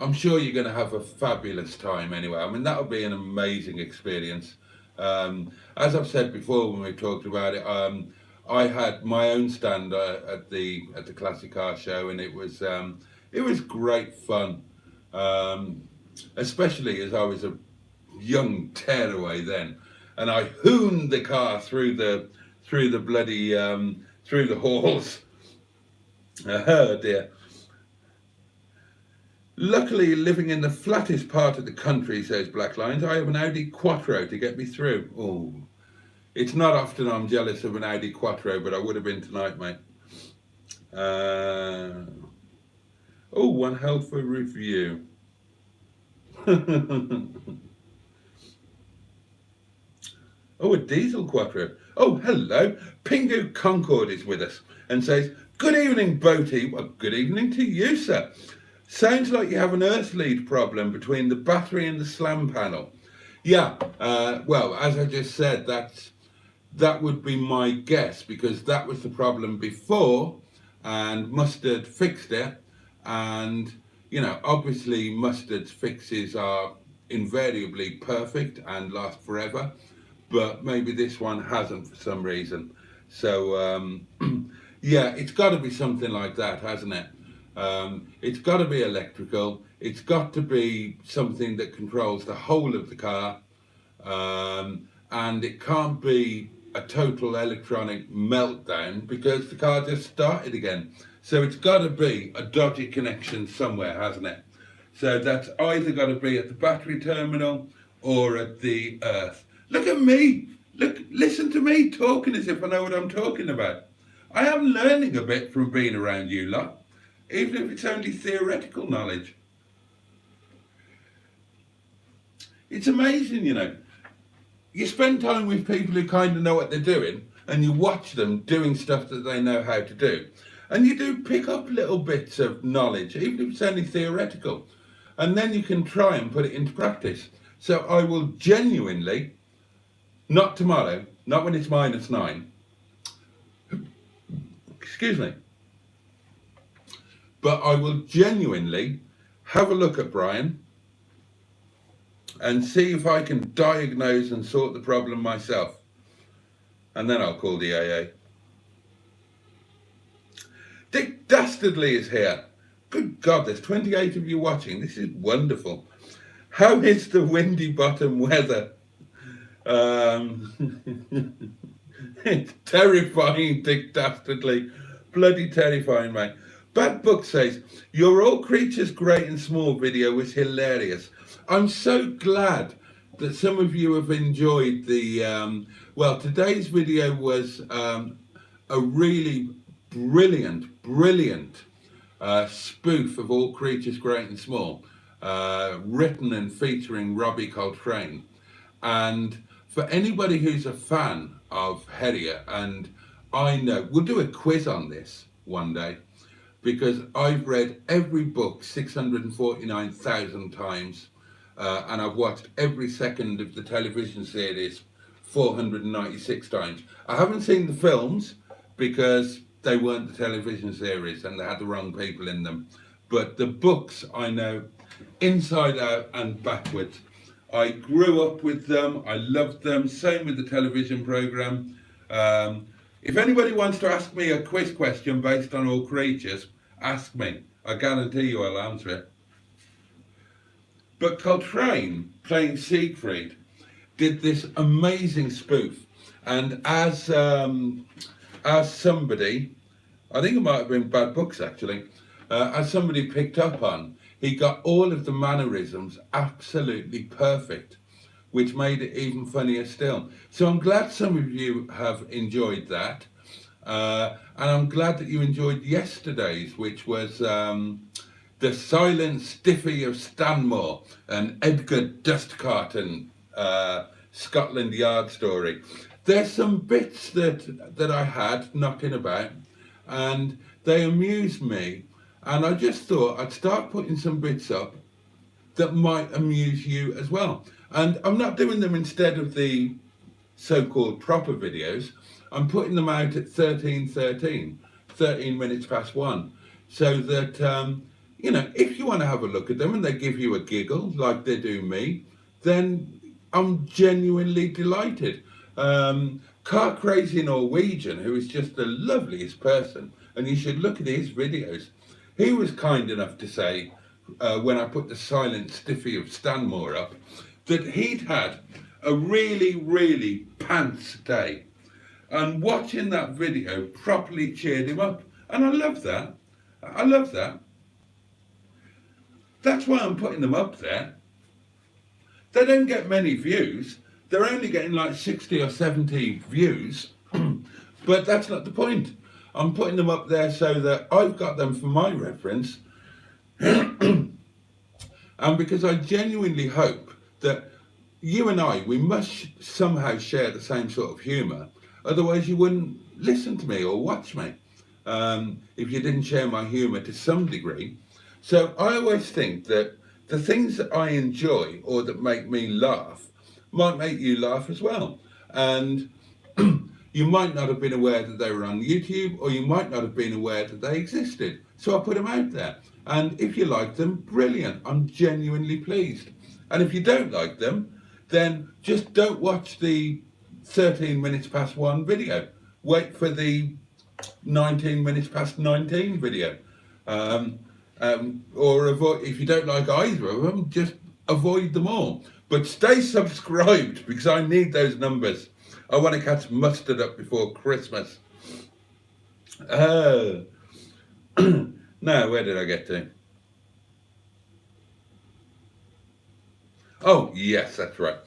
I'm sure you're going to have a fabulous time anyway. I mean, that'll be an amazing experience. As I've said before when we talked about it, I had my own stand at the Classic Car Show, and it was great fun, especially as I was a young tearaway then, and I hooned the car through the bloody through the halls. Oh dear. Luckily, living in the flattest part of the country, says Black Lines, I have an Audi Quattro to get me through. Oh, it's not often I'm jealous of an Audi Quattro, but I would have been tonight, mate. Oh, one held for review. Oh, a diesel Quattro. Oh, hello. Pingu Concord is with us and says, good evening, Boaty. Well, good evening to you, sir. Sounds like you have an earth lead problem between the battery and the slam panel. Yeah, well, as I just said, that would be my guess, because that was the problem before, and Mustard fixed it. And, you know, obviously Mustard's fixes are invariably perfect and last forever, but maybe this one hasn't for some reason. So, yeah, it's got to be something like that, hasn't it? It's got to be electrical. It's got to be something that controls the whole of the car, and it can't be a total electronic meltdown, because the car just started again. So it's got to be a dodgy connection somewhere, hasn't it? So that's either got to be at the battery terminal or at the earth. Look at me. Listen to me talking as if I know what I'm talking about. I am learning a bit from being around you lot, even if it's only theoretical knowledge. It's amazing, you know. You spend time with people who kind of know what they're doing, and you watch them doing stuff that they know how to do. And you do pick up little bits of knowledge, even if it's only theoretical. And then you can try and put it into practice. So I will genuinely, not tomorrow, not when it's -9, excuse me, but I will genuinely have a look at Brian and see if I can diagnose and sort the problem myself. And then I'll call the AA. Dick Dastardly is here. Good God, there's 28 of you watching. This is wonderful. How is the Windy Bottom weather? It's terrifying, Dick Dastardly. Bloody terrifying, mate. Bad Book says, your All Creatures Great and Small video was hilarious. I'm so glad that some of you have enjoyed the, well, today's video was a really brilliant spoof of All Creatures Great and Small, written and featuring Robbie Coltrane. And for anybody who's a fan of Herrier, and I know, we'll do a quiz on this one day, because I've read every book 649,000 times, and I've watched every second of the television series 496 times. I haven't seen the films because they weren't the television series and they had the wrong people in them. But the books I know inside out and backwards. I grew up with them, I loved them, same with the television program. If anybody wants to ask me a quiz question based on all creatures, ask me. I guarantee you I'll answer it. But Coltrane, playing Siegfried, did this amazing spoof. And as somebody, I think it might have been Bad Books actually, as somebody picked up on, he got all of the mannerisms absolutely perfect, which made it even funnier still. So I'm glad some of you have enjoyed that. And I'm glad that you enjoyed yesterday's, which was The Silent Stiffy of Stanmore, an Edgar Dustcarton Scotland Yard story. There's some bits that I had knocking about, and they amused me, and I just thought I'd start putting some bits up that might amuse you as well. And I'm not doing them instead of the so-called proper videos. I'm putting them out at 13 minutes past 1, so that you know, if you want to have a look at them and they give you a giggle like they do me, then I'm genuinely delighted. Car Crazy Norwegian, who is just the loveliest person, and you should look at his videos. He was kind enough to say, when I put The Silent Stiffy of Stanmore up, that he'd had a really, really pants day. And watching that video properly cheered him up. And I love that. I love that. That's why I'm putting them up there. They don't get many views. They're only getting like 60 or 70 views. But that's not the point. I'm putting them up there so that I've got them for my reference. And because I genuinely hope that you and I, we must somehow share the same sort of humour. Otherwise you wouldn't listen to me or watch me if you didn't share my humour to some degree. So I always think that the things that I enjoy or that make me laugh might make you laugh as well. And you might not have been aware that they were on YouTube, or you might not have been aware that they existed. So I put them out there. And if you like them, brilliant. I'm genuinely pleased. And if you don't like them, then just don't watch the 13 minutes past 1 video. Wait for the 19 minutes past 19 video. Or avoid, if you don't like either of them, just avoid them all. But stay subscribed, because I need those numbers. I want to catch mustard up before Christmas. Now, where did I get to? Oh, yes, that's right.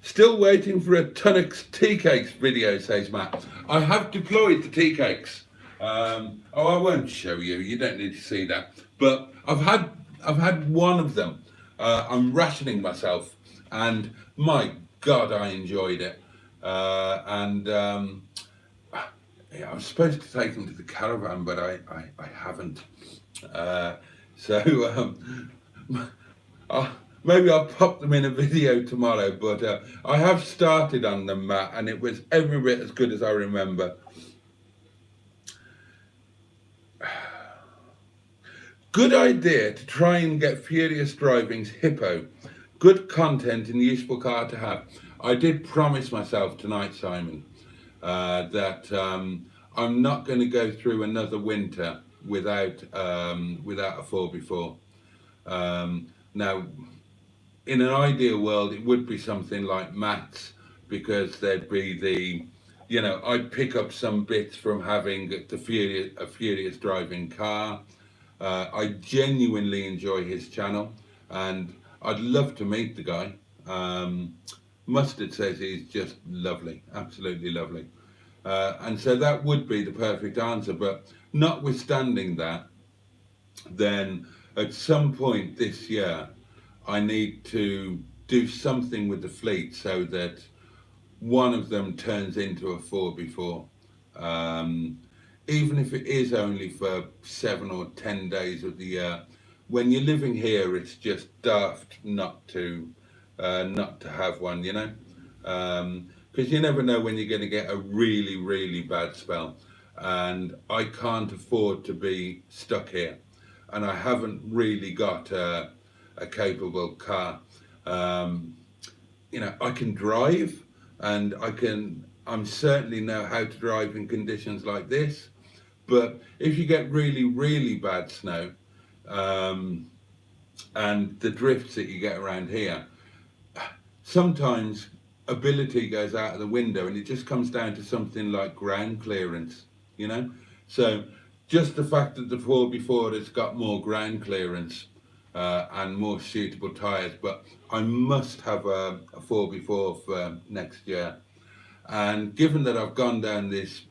Still waiting for a Tunnocks tea cakes video, says Matt. I have deployed the tea cakes. Oh, I won't show you. You don't need to see that. But I've had one of them. I'm rationing myself, and my God, I enjoyed it. Yeah, I was supposed to take them to the caravan, but I haven't. Maybe I'll pop them in a video tomorrow, but I have started on them, Matt, and it was every bit as good as I remember. Good idea to try and get Furious Driving's Hippo. Good content and useful car to have. I did promise myself tonight, Simon, that I'm not going to go through another winter without a 4x4. Now, in an ideal world, it would be something like Matt's, because there'd be the, you know, I'd pick up some bits from having a Furious Driving car. I genuinely enjoy his channel, and I'd love to meet the guy. Mustard says he's just lovely, absolutely lovely. And so that would be the perfect answer, but notwithstanding that, then at some point this year, I need to do something with the fleet so that one of them turns into a 4x4. Even if it is only for 7 or 10 days of the year. When you're living here, it's just daft not to have one, you know, because you never know when you're going to get a really, really bad spell, and I can't afford to be stuck here, and I haven't really got a capable car. You know, I can drive, and I can I'm certainly know how to drive in conditions like this. But if you get really, really bad snow, and the drifts that you get around here, sometimes ability goes out of the window and it just comes down to something like ground clearance, you know? So just the fact that the 4x4 has got more ground clearance and more suitable tyres, but I must have a 4x4 for next year. And given that I've gone down this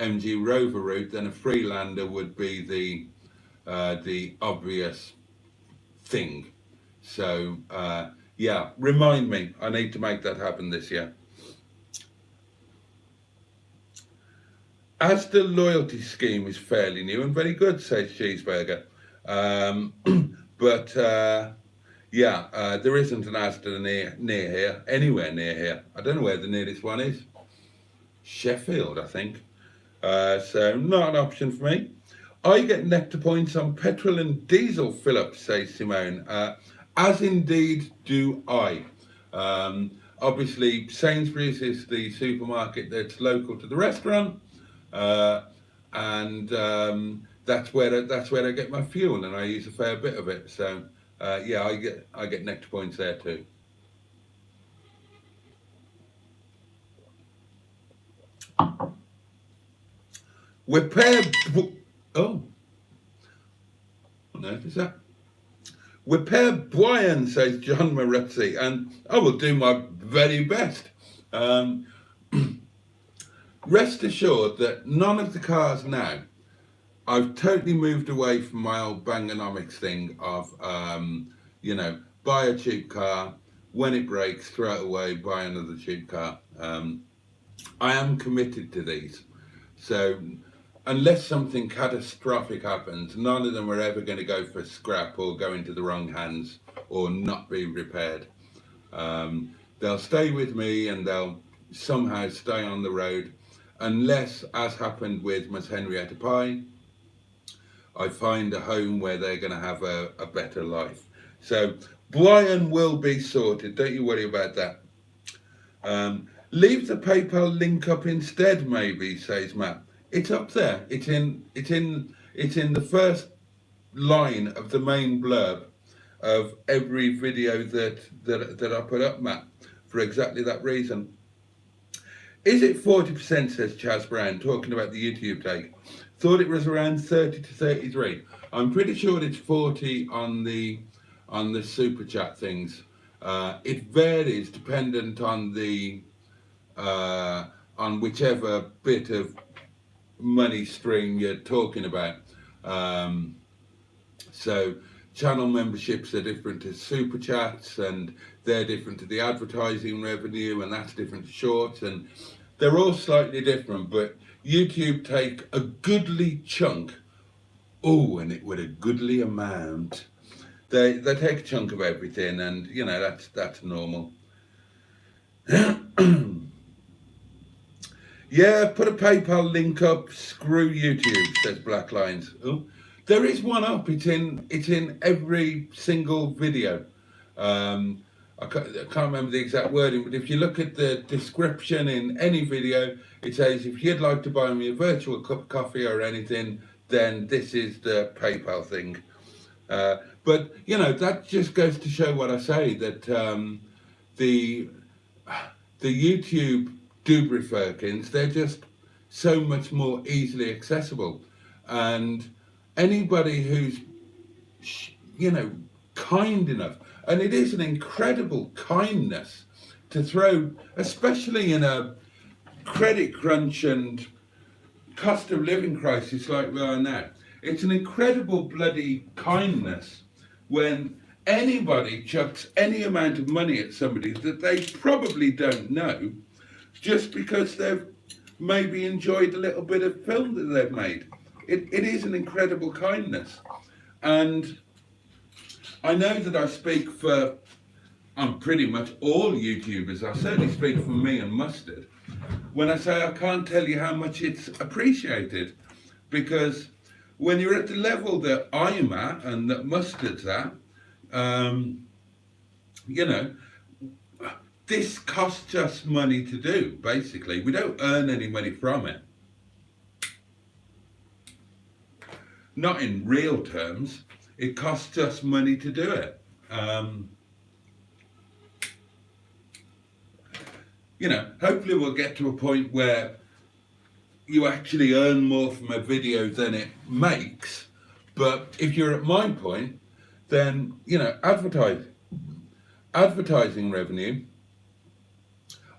MG Rover route, then a Freelander would be the obvious thing. So yeah, remind me, I need to make that happen this year. As the loyalty scheme is fairly new and very good, says Cheeseburger. But yeah, there isn't an Asda near here, anywhere near here. I don't know where the nearest one is. Sheffield, I think. So not an option for me. I get nectar points on petrol and diesel fill-ups, says Simone. As indeed do I. Obviously, Sainsbury's is the supermarket that's local to the restaurant, and that's where I get my fuel, and I use a fair bit of it. So yeah, I get nectar points there too. Notice that. Repair Brian, says John Maruzzi, and I will do my very best. Rest assured that none of the cars now, I've totally moved away from my old Bangonomics thing of, you know, buy a cheap car, when it breaks, throw it away, buy another cheap car. I am committed to these. So unless something catastrophic happens, none of them are ever going to go for scrap or go into the wrong hands or not be repaired. They'll stay with me and they'll somehow stay on the road, unless, as happened with Miss Henrietta Pye, I find a home where they're going to have a better life. So Brian will be sorted, don't you worry about that. Leave the PayPal link up instead, maybe, says Matt. It's up there. It's in the first line of the main blurb of every video that I put up, Matt, for exactly that reason. Is it 40%, says Chaz Brown, talking about the YouTube take? Thought it was around 30 to 33. I'm pretty sure it's 40 on the super chat things. It varies dependent on the on whichever bit of money stream you're talking about. So channel memberships are different to super chats, and they're different to the advertising revenue, and that's different to shorts, and they're all slightly different. But YouTube take a goodly chunk, and it with a goodly amount. They take a chunk of everything, and you know that's normal. Yeah, put a PayPal link up. Screw YouTube, says Black Lines. Oh, there is one up. It's in every single video. I can't remember the exact wording, but if you look at the description in any video, it says if you'd like to buy me a virtual cup of coffee or anything, then this is the PayPal thing. But you know, that just goes to show what I say, that the YouTube Dubry Firkins, they're just so much more easily accessible, and anybody who's, you know, kind enough, and it is an incredible kindness to throw, especially in a credit crunch and cost of living crisis like we are now. It's an incredible bloody kindness when anybody chucks any amount of money at somebody that they probably don't know, just because they've maybe enjoyed a little bit of film that they've made. It is an incredible kindness. And I know that I speak for pretty much all YouTubers. I certainly speak for me and Mustard when I say I can't tell you how much it's appreciated, because when you're at the level that I'm at and that Mustard's at, you know, this costs us money to do, basically. We don't earn any money from it. Not in real terms. It costs us money to do it. You know, hopefully we'll get to a point where you actually earn more from a video than it makes. But if you're at my point, then, you know, advertising revenue,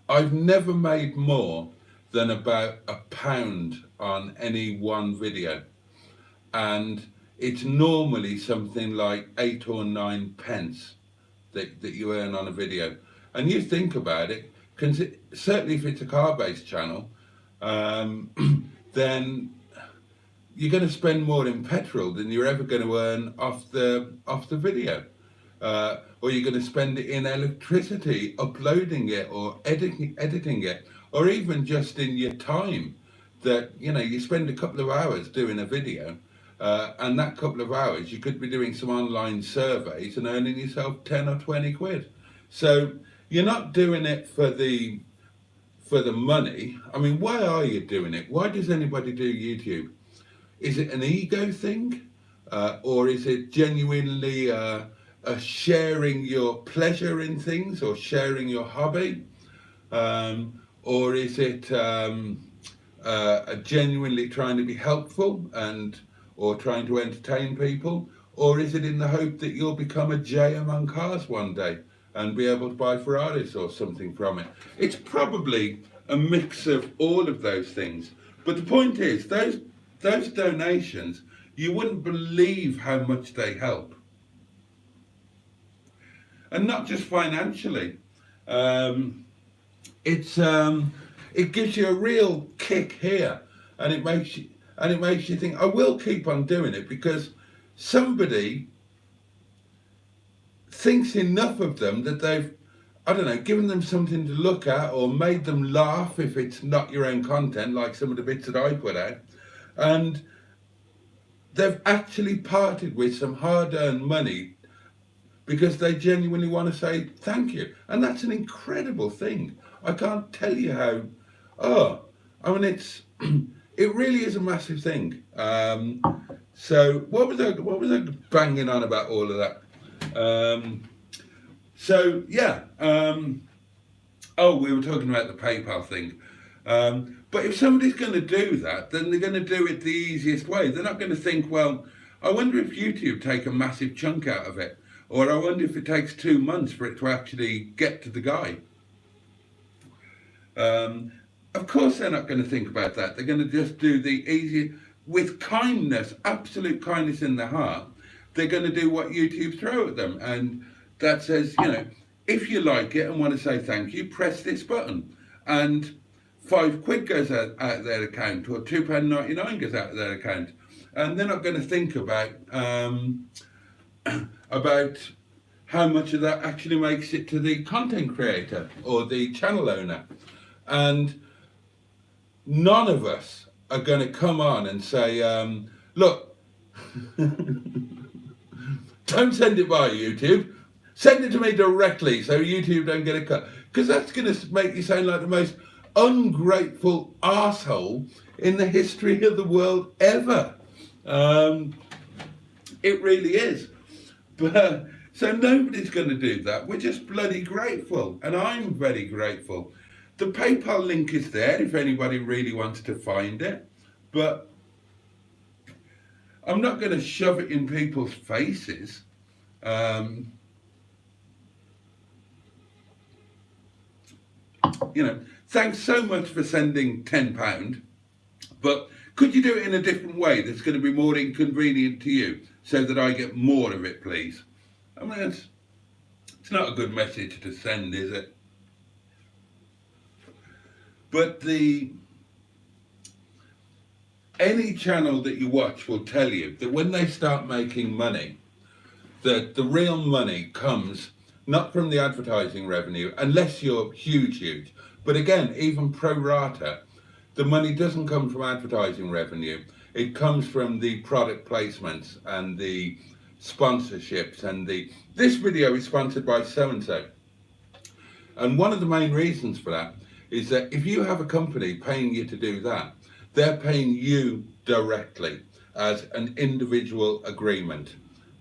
I've never made more than about £1 on any one video. And it's normally something like 8 or 9 pence that you earn on a video. And you think about it, certainly if it's a car-based channel, then you're going to spend more in petrol than you're ever going to earn off the video. Or you're going to spend it in electricity, uploading it or editing it, or even just in your time that, you know, you spend a couple of hours doing a video, and that couple of hours you could be doing some online surveys and earning yourself 10 or 20 quid. So you're not doing it for the money. I mean, why are you doing it? Why does anybody do YouTube? Is it an ego thing? Or is it genuinely sharing your pleasure in things, or sharing your hobby? Or is it genuinely trying to be helpful or trying to entertain people? Or is it in the hope that you'll become a J among cars one day and be able to buy Ferraris or something from it? It's probably a mix of all of those things. But the point is, those donations, you wouldn't believe how much they help. And not just financially. It gives you a real kick here, and it makes you think, I will keep on doing it, because somebody thinks enough of them that they've, I don't know, given them something to look at, or made them laugh if it's not your own content, like some of the bits that I put out, and they've actually parted with some hard-earned money because they genuinely want to say thank you. And that's an incredible thing. I can't tell you how, I mean, it really is a massive thing. So what was I banging on about all of that? So yeah, we were talking about the PayPal thing. But if somebody's going to do that, then they're going to do it the easiest way. They're not going to think, well, I wonder if YouTube take a massive chunk out of it, or I wonder if it takes 2 months for it to actually get to the guy. Of course they're not going to think about that. They're going to just do the easy, with kindness, absolute kindness in their heart. They're going to do what YouTube throw at them, and that says, you know, if you like it and want to say thank you, press this button, and 5 quid goes out of their account, or £2.99 goes out of their account, and they're not going to think about how much of that actually makes it to the content creator or the channel owner. And none of us are going to come on and say, look, don't send it via YouTube, send it to me directly so YouTube don't get a cut, because that's going to make you sound like the most ungrateful arsehole in the history of the world ever. It really is. But so nobody's going to do that. We're just bloody grateful, and I'm very grateful. The PayPal link is there if anybody really wants to find it, but I'm not going to shove it in people's faces. You know, thanks so much for sending £10, but could you do it in a different way that's going to be more inconvenient to you, so that I get more of it, please? I mean, it's not a good message to send, is it? But any channel that you watch will tell you that when they start making money, that the real money comes not from the advertising revenue, unless you're huge. But again, even pro rata, the money doesn't come from advertising revenue. It comes from the product placements and the sponsorships and this video is sponsored by so-and-so. And one of the main reasons for that is that if you have a company paying you to do that, they're paying you directly as an individual agreement,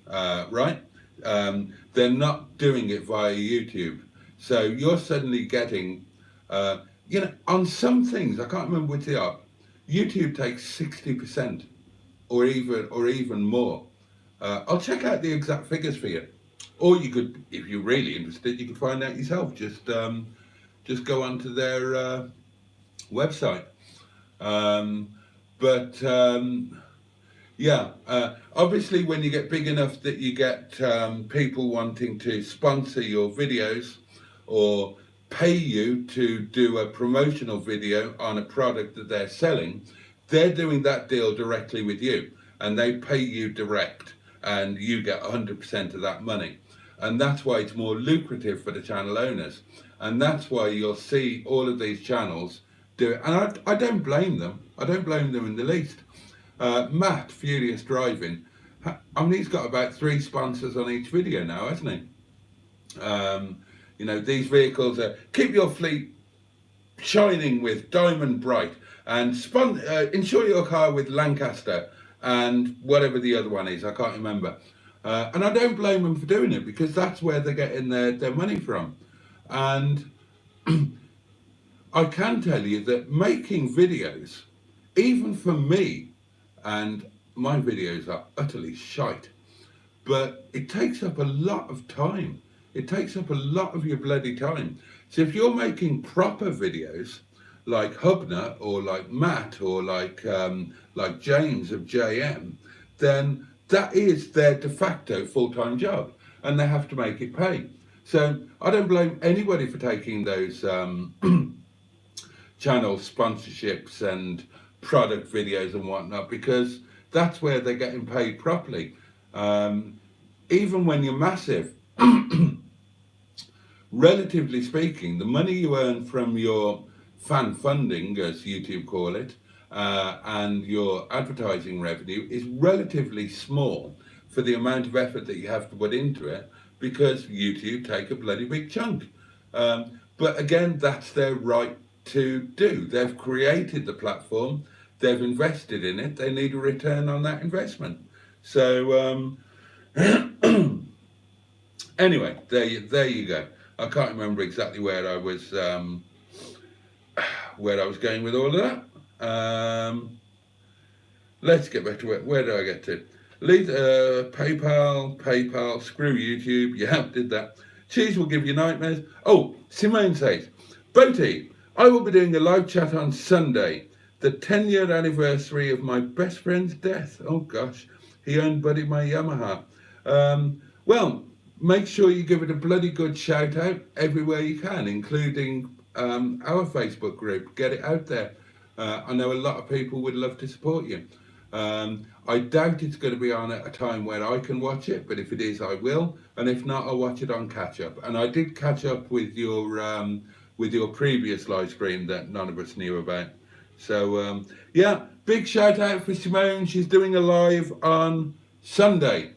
right? They're not doing it via YouTube. So you're suddenly getting, on some things, I can't remember which they are, YouTube takes 60% or even more. I'll check out the exact figures for you. Or you could, if you're really interested, you could find out yourself. Just go onto their website. Obviously when you get big enough that you get people wanting to sponsor your videos or pay you to do a promotional video on a product that they're selling, they're doing that deal directly with you and they pay you direct and you get 100% of that money. And that's why it's more lucrative for the channel owners. And that's why you'll see all of these channels do it. And I don't blame them. I don't blame them in the least. Matt, Furious Driving, he's got about 3 sponsors on each video now, hasn't he? These vehicles are keep your fleet shining with diamond bright and insure your car with Lancaster and whatever the other one is, I can't remember. And I don't blame them for doing it because that's where they're getting their money from. And I can tell you that making videos, even for me, and my videos are utterly shite, but it takes up a lot of time. It takes up a lot of your bloody time. So if you're making proper videos, like Hubner or like Matt or like James of JM, then that is their de facto full-time job and they have to make it pay. So I don't blame anybody for taking those channel sponsorships and product videos and whatnot, because that's where they're getting paid properly. Even when you're massive, relatively speaking, the money you earn from your fan funding, as YouTube call it, and your advertising revenue is relatively small for the amount of effort that you have to put into it, because YouTube take a bloody big chunk. But again, that's their right to do. They've created the platform, they've invested in it, they need a return on that investment. So anyway, there you go. I can't remember exactly where I was going with all of that. Let's get back to it. Where did I get to? PayPal, screw YouTube. Yeah, did that. Cheese will give you nightmares. Oh, Simone says, Boaty, I will be doing a live chat on Sunday, the 10-year anniversary of my best friend's death. Oh gosh, he owned Buddy my Yamaha. Well, make sure you give it a bloody good shout out everywhere you can, including our Facebook group. Get it out there. I know a lot of people would love to support you. I doubt it's going to be on at a time where I can watch it, but if it is, I will. And if not, I'll watch it on catch up. And I did catch up with your previous live stream that none of us knew about. So yeah, big shout out for Simone. She's doing a live on Sunday.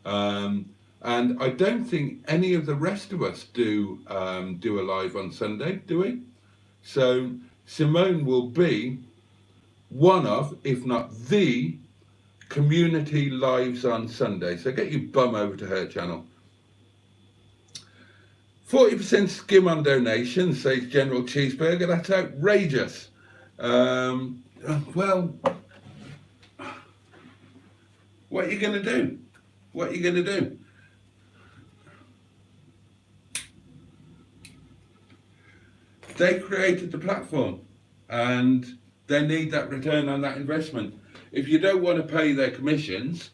And I don't think any of the rest of us do a live on Sunday, do we? So Simone will be one of, if not the, community lives on Sunday. So get your bum over to her channel. 40% skim on donations, says General Cheeseburger. That's outrageous. Well, what are you going to do? What are you going to do? They created the platform and they need that return on that investment. If you don't want to pay their commissions,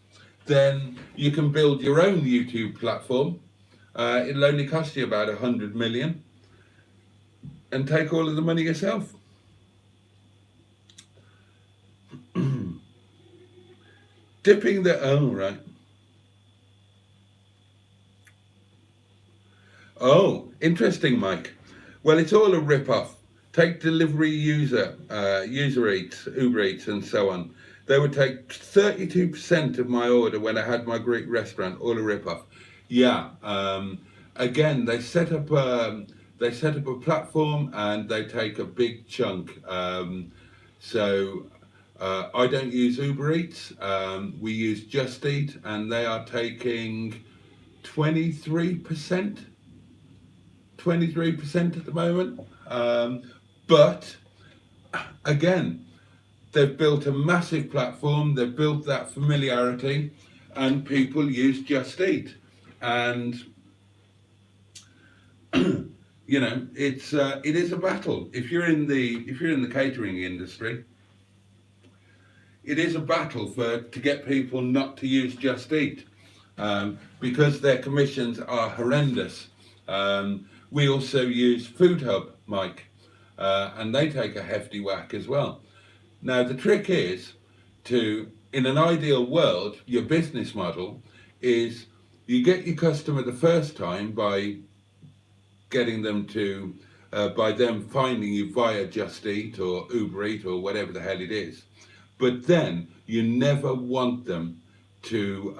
then you can build your own YouTube platform. It'll only cost you about 100 million and take all of the money yourself. Dipping the, oh right. Oh, interesting, Mike. Well, it's all a rip-off. Take delivery user Eats, Uber Eats and so on. They would take 32% of my order when I had my Greek restaurant, all a rip-off. Yeah, again, they set up they set up a platform and they take a big chunk. So I don't use Uber Eats. We use Just Eat, and they are taking 23%. 23% at the moment. But again, they've built a massive platform. They've built that familiarity, and people use Just Eat. And you know, it is a battle. If you're in the catering industry, it is a battle to get people not to use Just Eat, because their commissions are horrendous. We also use Food Hub, Mike, and they take a hefty whack as well. Now the trick is in an ideal world, your business model is you get your customer the first time by getting them to, by them finding you via Just Eat or Uber Eat or whatever the hell it is. But then you never want them to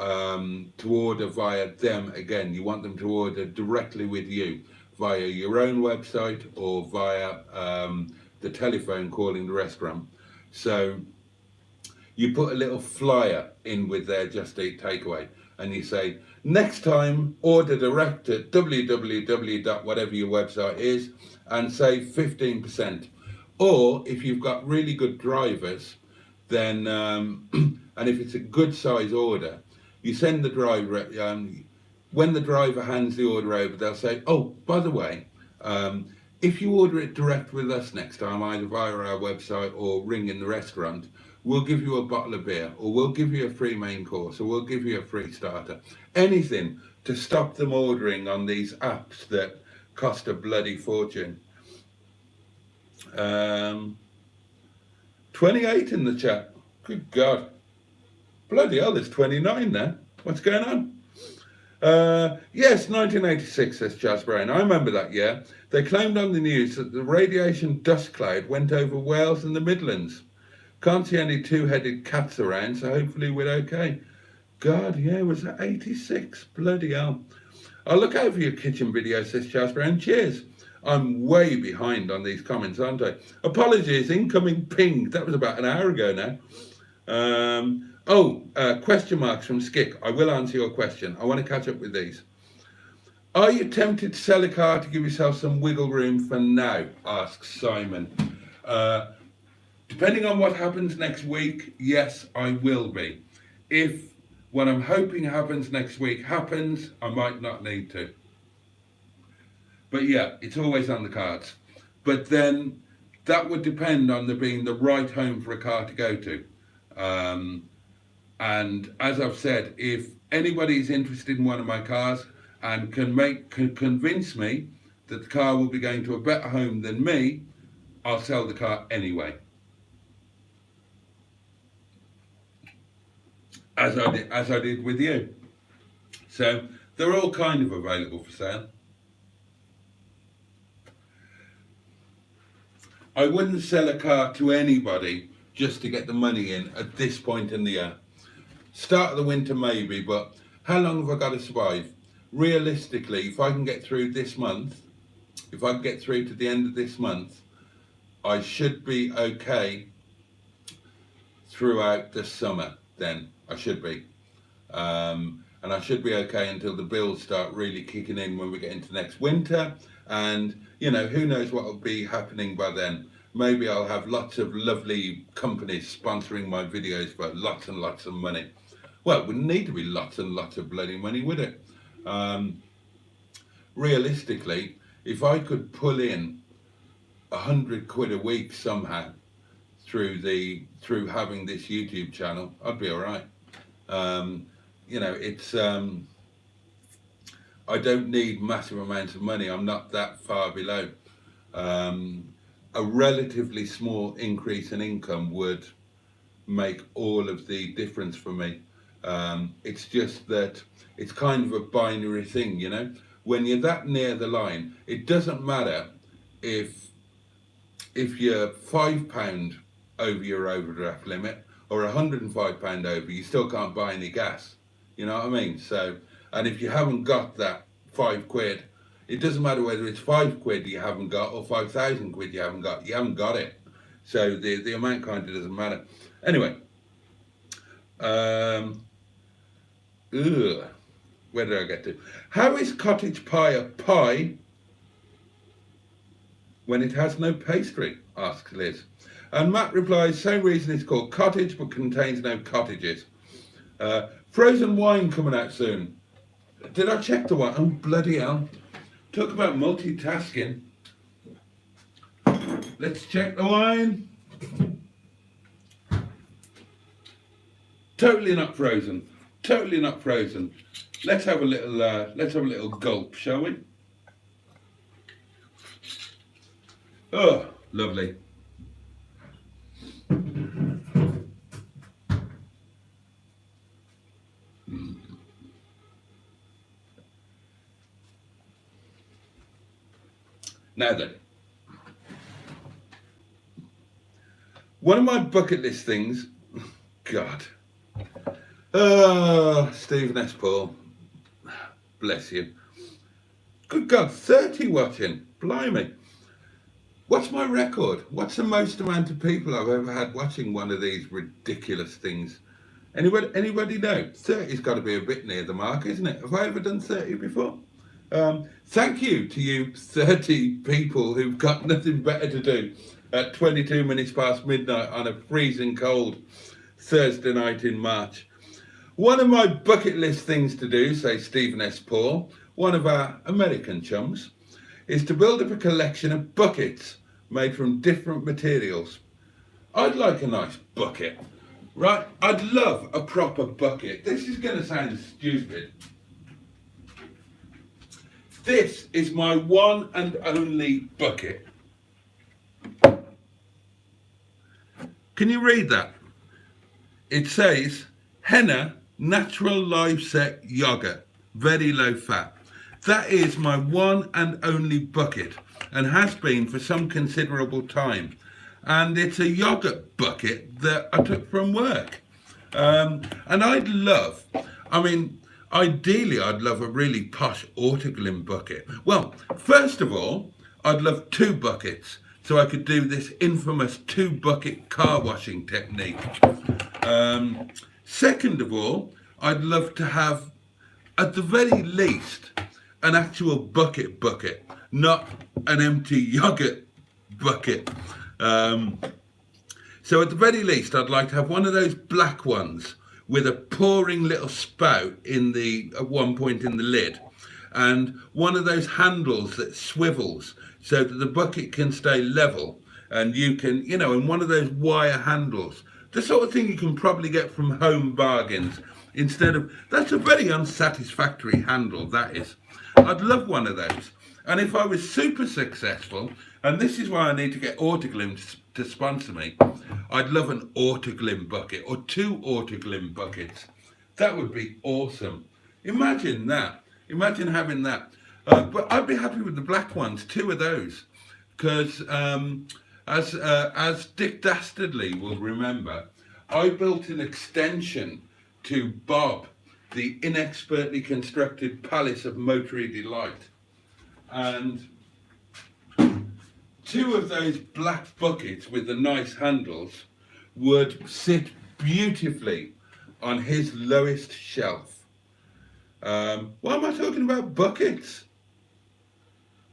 order via them again. You want them to order directly with you via your own website or via the telephone calling the restaurant. So you put a little flyer in with their Just Eat takeaway, and you say, next time order direct at www.whatever your website is and save 15%. Or if you've got really good drivers, then and if it's a good size order, you send the driver, when the driver hands the order over, they'll say, oh, by the way, if you order it direct with us next time, either via our website or ring in the restaurant, we'll give you a bottle of beer, or we'll give you a free main course, or we'll give you a free starter. Anything to stop them ordering on these apps that cost a bloody fortune. 28 in the chat. Good God. Bloody hell, there's 29 now. What's going on? Yes, 1986, says Chas Brown. I remember that year. They claimed on the news that the radiation dust cloud went over Wales and the Midlands. Can't see any two-headed cats around, so hopefully we're okay. God, yeah, was that 86? Bloody hell. I'll look out for your kitchen video, says Chas Brown. Cheers. I'm way behind on these comments, aren't I? Apologies, incoming ping. That was about an hour ago now. Question marks from Skick. I will answer your question. I want to catch up with these. Are you tempted to sell a car to give yourself some wiggle room for now? Asks Simon. Depending on what happens next week, yes, I will be. If what I'm hoping happens next week happens, I might not need to. But yeah, it's always on the cards. But then that would depend on there being the right home for a car to go to. And as I've said, if anybody is interested in one of my cars and can convince me that the car will be going to a better home than me, I'll sell the car anyway. As I did with you. So they're all kind of available for sale. I wouldn't sell a car to anybody just to get the money in at this point in the year. Start of the winter maybe, but how long have I got to survive? Realistically, if I can get through this month, if I can get through to the end of this month, I should be okay throughout the summer then. I should be. And I should be okay until the bills start really kicking in when we get into next winter. And, you know, who knows what will be happening by then. Maybe I'll have lots of lovely companies sponsoring my videos for lots and lots of money. Well, it wouldn't need to be lots and lots of bloody money, would it? Realistically, if I could pull in 100 quid a week somehow through having this YouTube channel, I'd be all right. You know, it's I don't need massive amounts of money. I'm not that far below. A relatively small increase in income would make all of the difference for me. It's just that it's kind of a binary thing, you know. When you're that near the line, it doesn't matter if you're £5 over your overdraft limit or £105 over, you still can't buy any gas. You know what I mean? So, and if you haven't got that £5, It doesn't matter whether it's £5 you haven't got or 5,000 quid you haven't got. You haven't got it. So the amount kind of doesn't matter. Anyway, where did I get to? How is cottage pie a pie when it has no pastry? Asks Liz. And Matt replies, same reason it's called cottage but contains no cottages. Frozen wine coming out soon. Did I check the wine? Oh, bloody hell. Talk about multitasking. Let's check the wine. Totally not frozen. Totally not frozen. Let's have a little gulp, shall we? Oh, lovely. Now then, one of my bucket list things, God, Stephen S. Paul, bless you. Good God, 30 watching, blimey. What's my record? What's the most amount of people I've ever had watching one of these ridiculous things? Anybody know? 30's got to be a bit near the mark, isn't it? Have I ever done 30 before? Thank you to you 30 people who've got nothing better to do at 22 minutes past midnight on a freezing cold Thursday night in March. One of my bucket list things to do, says Stephen S. Paul, one of our American chums, is to build up a collection of buckets made from different materials. I'd like a nice bucket, right? I'd love a proper bucket. This is going to sound stupid. This is my one and only bucket. Can you read that? It says, Henna Natural Live Set Yogurt, very low fat. That is my one and only bucket and has been for some considerable time. And it's a yogurt bucket that I took from work. And I'd love, ideally, I'd love a really posh autoglym bucket. Well, first of all, I'd love 2 buckets so I could do this infamous 2-bucket car washing technique. Second of all, I'd love to have, at the very least, an actual bucket, not an empty yogurt bucket. So at the very least, I'd like to have one of those black ones with a pouring little spout at one point in the lid, and one of those handles that swivels so that the bucket can stay level, and you can, and one of those wire handles, the sort of thing you can probably get from Home Bargains, that's a very unsatisfactory handle, that is. I'd love one of those. And if I was super successful, and this is why I need to get Autoglym to sponsor me, I'd love an Autoglym bucket or 2 Autoglym buckets. That would be awesome. Imagine that. Imagine having that. But I'd be happy with the black ones, 2 of those. Because as Dick Dastardly will remember, I built an extension to Bob, the inexpertly constructed Palace of Motory Delight. And 2 of those black buckets with the nice handles would sit beautifully on his lowest shelf. Why am I talking about buckets?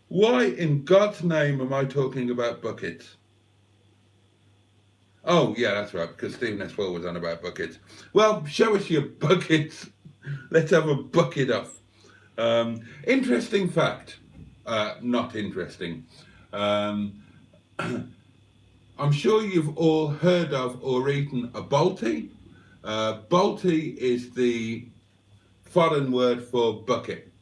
Why in God's name am I talking about buckets? Oh, yeah, that's right, because Stephen S. Paul was on about buckets. Well, show us your buckets. Let's have a bucket off. Interesting fact. Not interesting. I'm sure you've all heard of or eaten a Boaty. Boaty is the foreign word for bucket.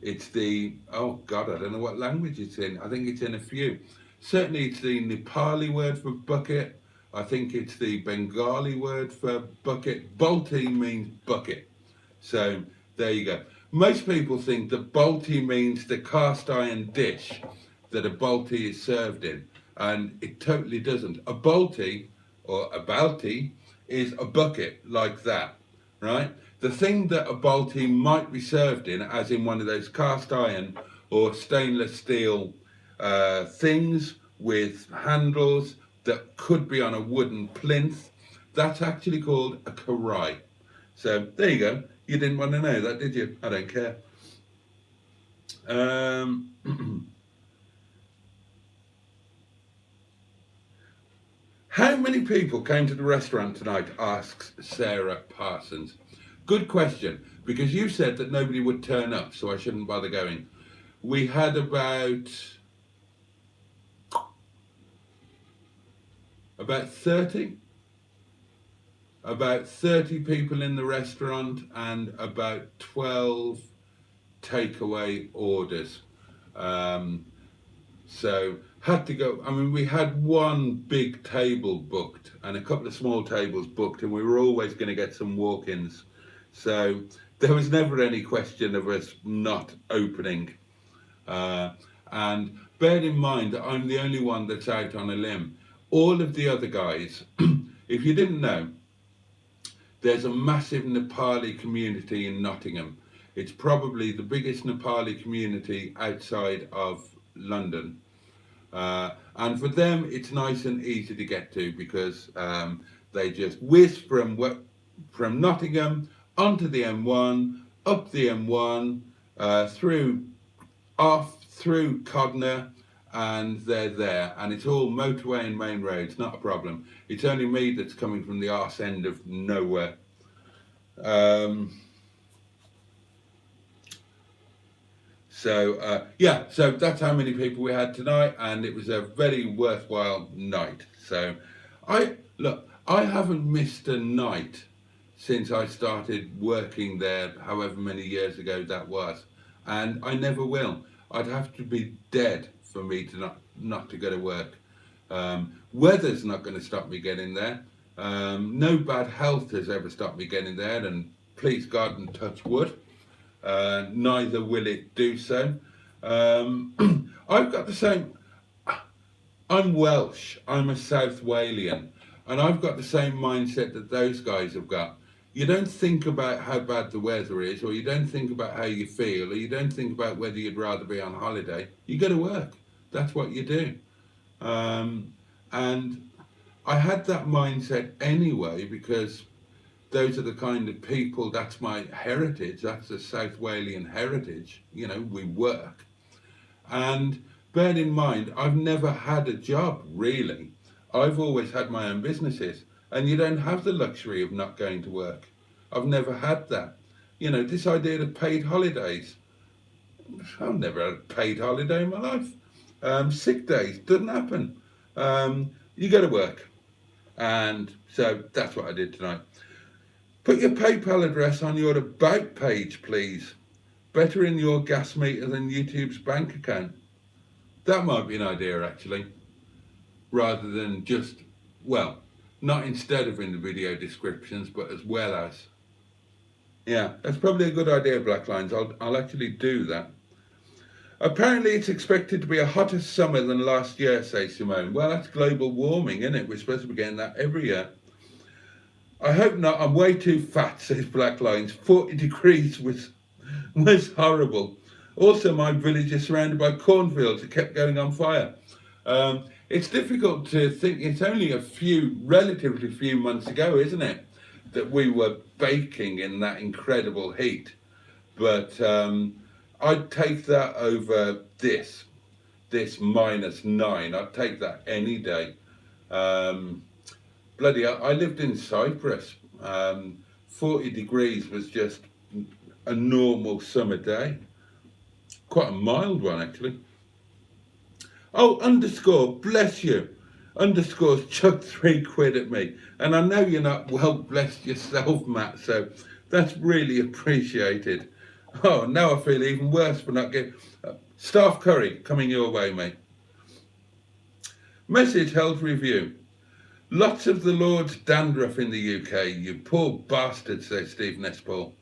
It's the, oh God, I don't know what language it's in. I think it's in a few. Certainly it's the Nepali word for bucket. I think it's the Bengali word for bucket. Boaty means bucket. So there you go. Most people think that Boaty means the cast iron dish that a Boaty is served in. And it totally doesn't. A Boaty or a Balti is a bucket like that, right? the thing that a Boaty might be served in, as in one of those cast iron or stainless steel things with handles that could be on a wooden plinth, that's actually called a karai. So there you go. You didn't want to know that, did you? I don't care. How many people came to the restaurant tonight, asks Sarah Parsons. Good question, because you said that nobody would turn up, so I shouldn't bother going. We had about 30 people in the restaurant and about 12 takeaway orders. So had to go. I mean, we had one big table booked and a couple of small tables booked, and we were always going to get some walk-ins. So there was never any question of us not opening. And bear in mind that I'm the only one that's out on a limb. All of the other guys, if you didn't know, there's a massive Nepali community in Nottingham. It's probably the biggest Nepali community outside of London. And for them, it's nice and easy to get to because they just whiz from Nottingham onto the M1, up the M1, through Codner, and they're there. And it's all motorway and main roads, not a problem. It's only me that's coming from the arse end of nowhere. So that's how many people we had tonight, and it was a very worthwhile night. So I haven't missed a night since I started working there, however many years ago that was, and I never will. I'd have to be dead for me to not to go to work. Weather's not going to stop me getting there. No bad health has ever stopped me getting there, and please God and touch wood. Neither will it do so. I've got the same. I'm Welsh. I'm a South Walian, and I've got the same mindset that those guys have got. You don't think about how bad the weather is, or you don't think about how you feel, or you don't think about whether you'd rather be on holiday. You go to work. That's what you do. And I had that mindset anyway because those are the kind of people, that's my heritage, that's the South Walian heritage, you know, we work. And bear in mind, I've never had a job, really. I've always had my own businesses, and you don't have the luxury of not going to work. I've never had that. You know, this idea of paid holidays, I've never had a paid holiday in my life. Sick days, doesn't happen. You go to work. And so that's what I did tonight. Put your PayPal address on your About page, please. Better in your gas meter than YouTube's bank account. That might be an idea, actually. Rather than just, well, not instead of in the video descriptions, but as well as. Yeah, that's probably a good idea, Black Lines. I'll actually do that. Apparently it's expected to be a hotter summer than last year, says Simone. Well, that's global warming, isn't it? We're supposed to be getting that every year. I hope not. I'm way too fat, says Black Lines. 40 degrees was horrible. Also, my village is surrounded by cornfields. It kept going on fire. It's difficult to think. It's only relatively few months ago, isn't it, that we were baking in that incredible heat. But I'd take that over this -9. I'd take that any day. Bloody hell, I lived in Cyprus. 40 degrees was just a normal summer day. Quite a mild one, actually. Oh, underscore, bless you. Underscore's chucked £3 at me. And I know you're not well blessed yourself, Matt, so that's really appreciated. Oh, now I feel even worse for not getting... Staff curry coming your way, mate. Message health review. Lots of the Lord's dandruff in the UK, you poor bastard, says Stephen S. Paul.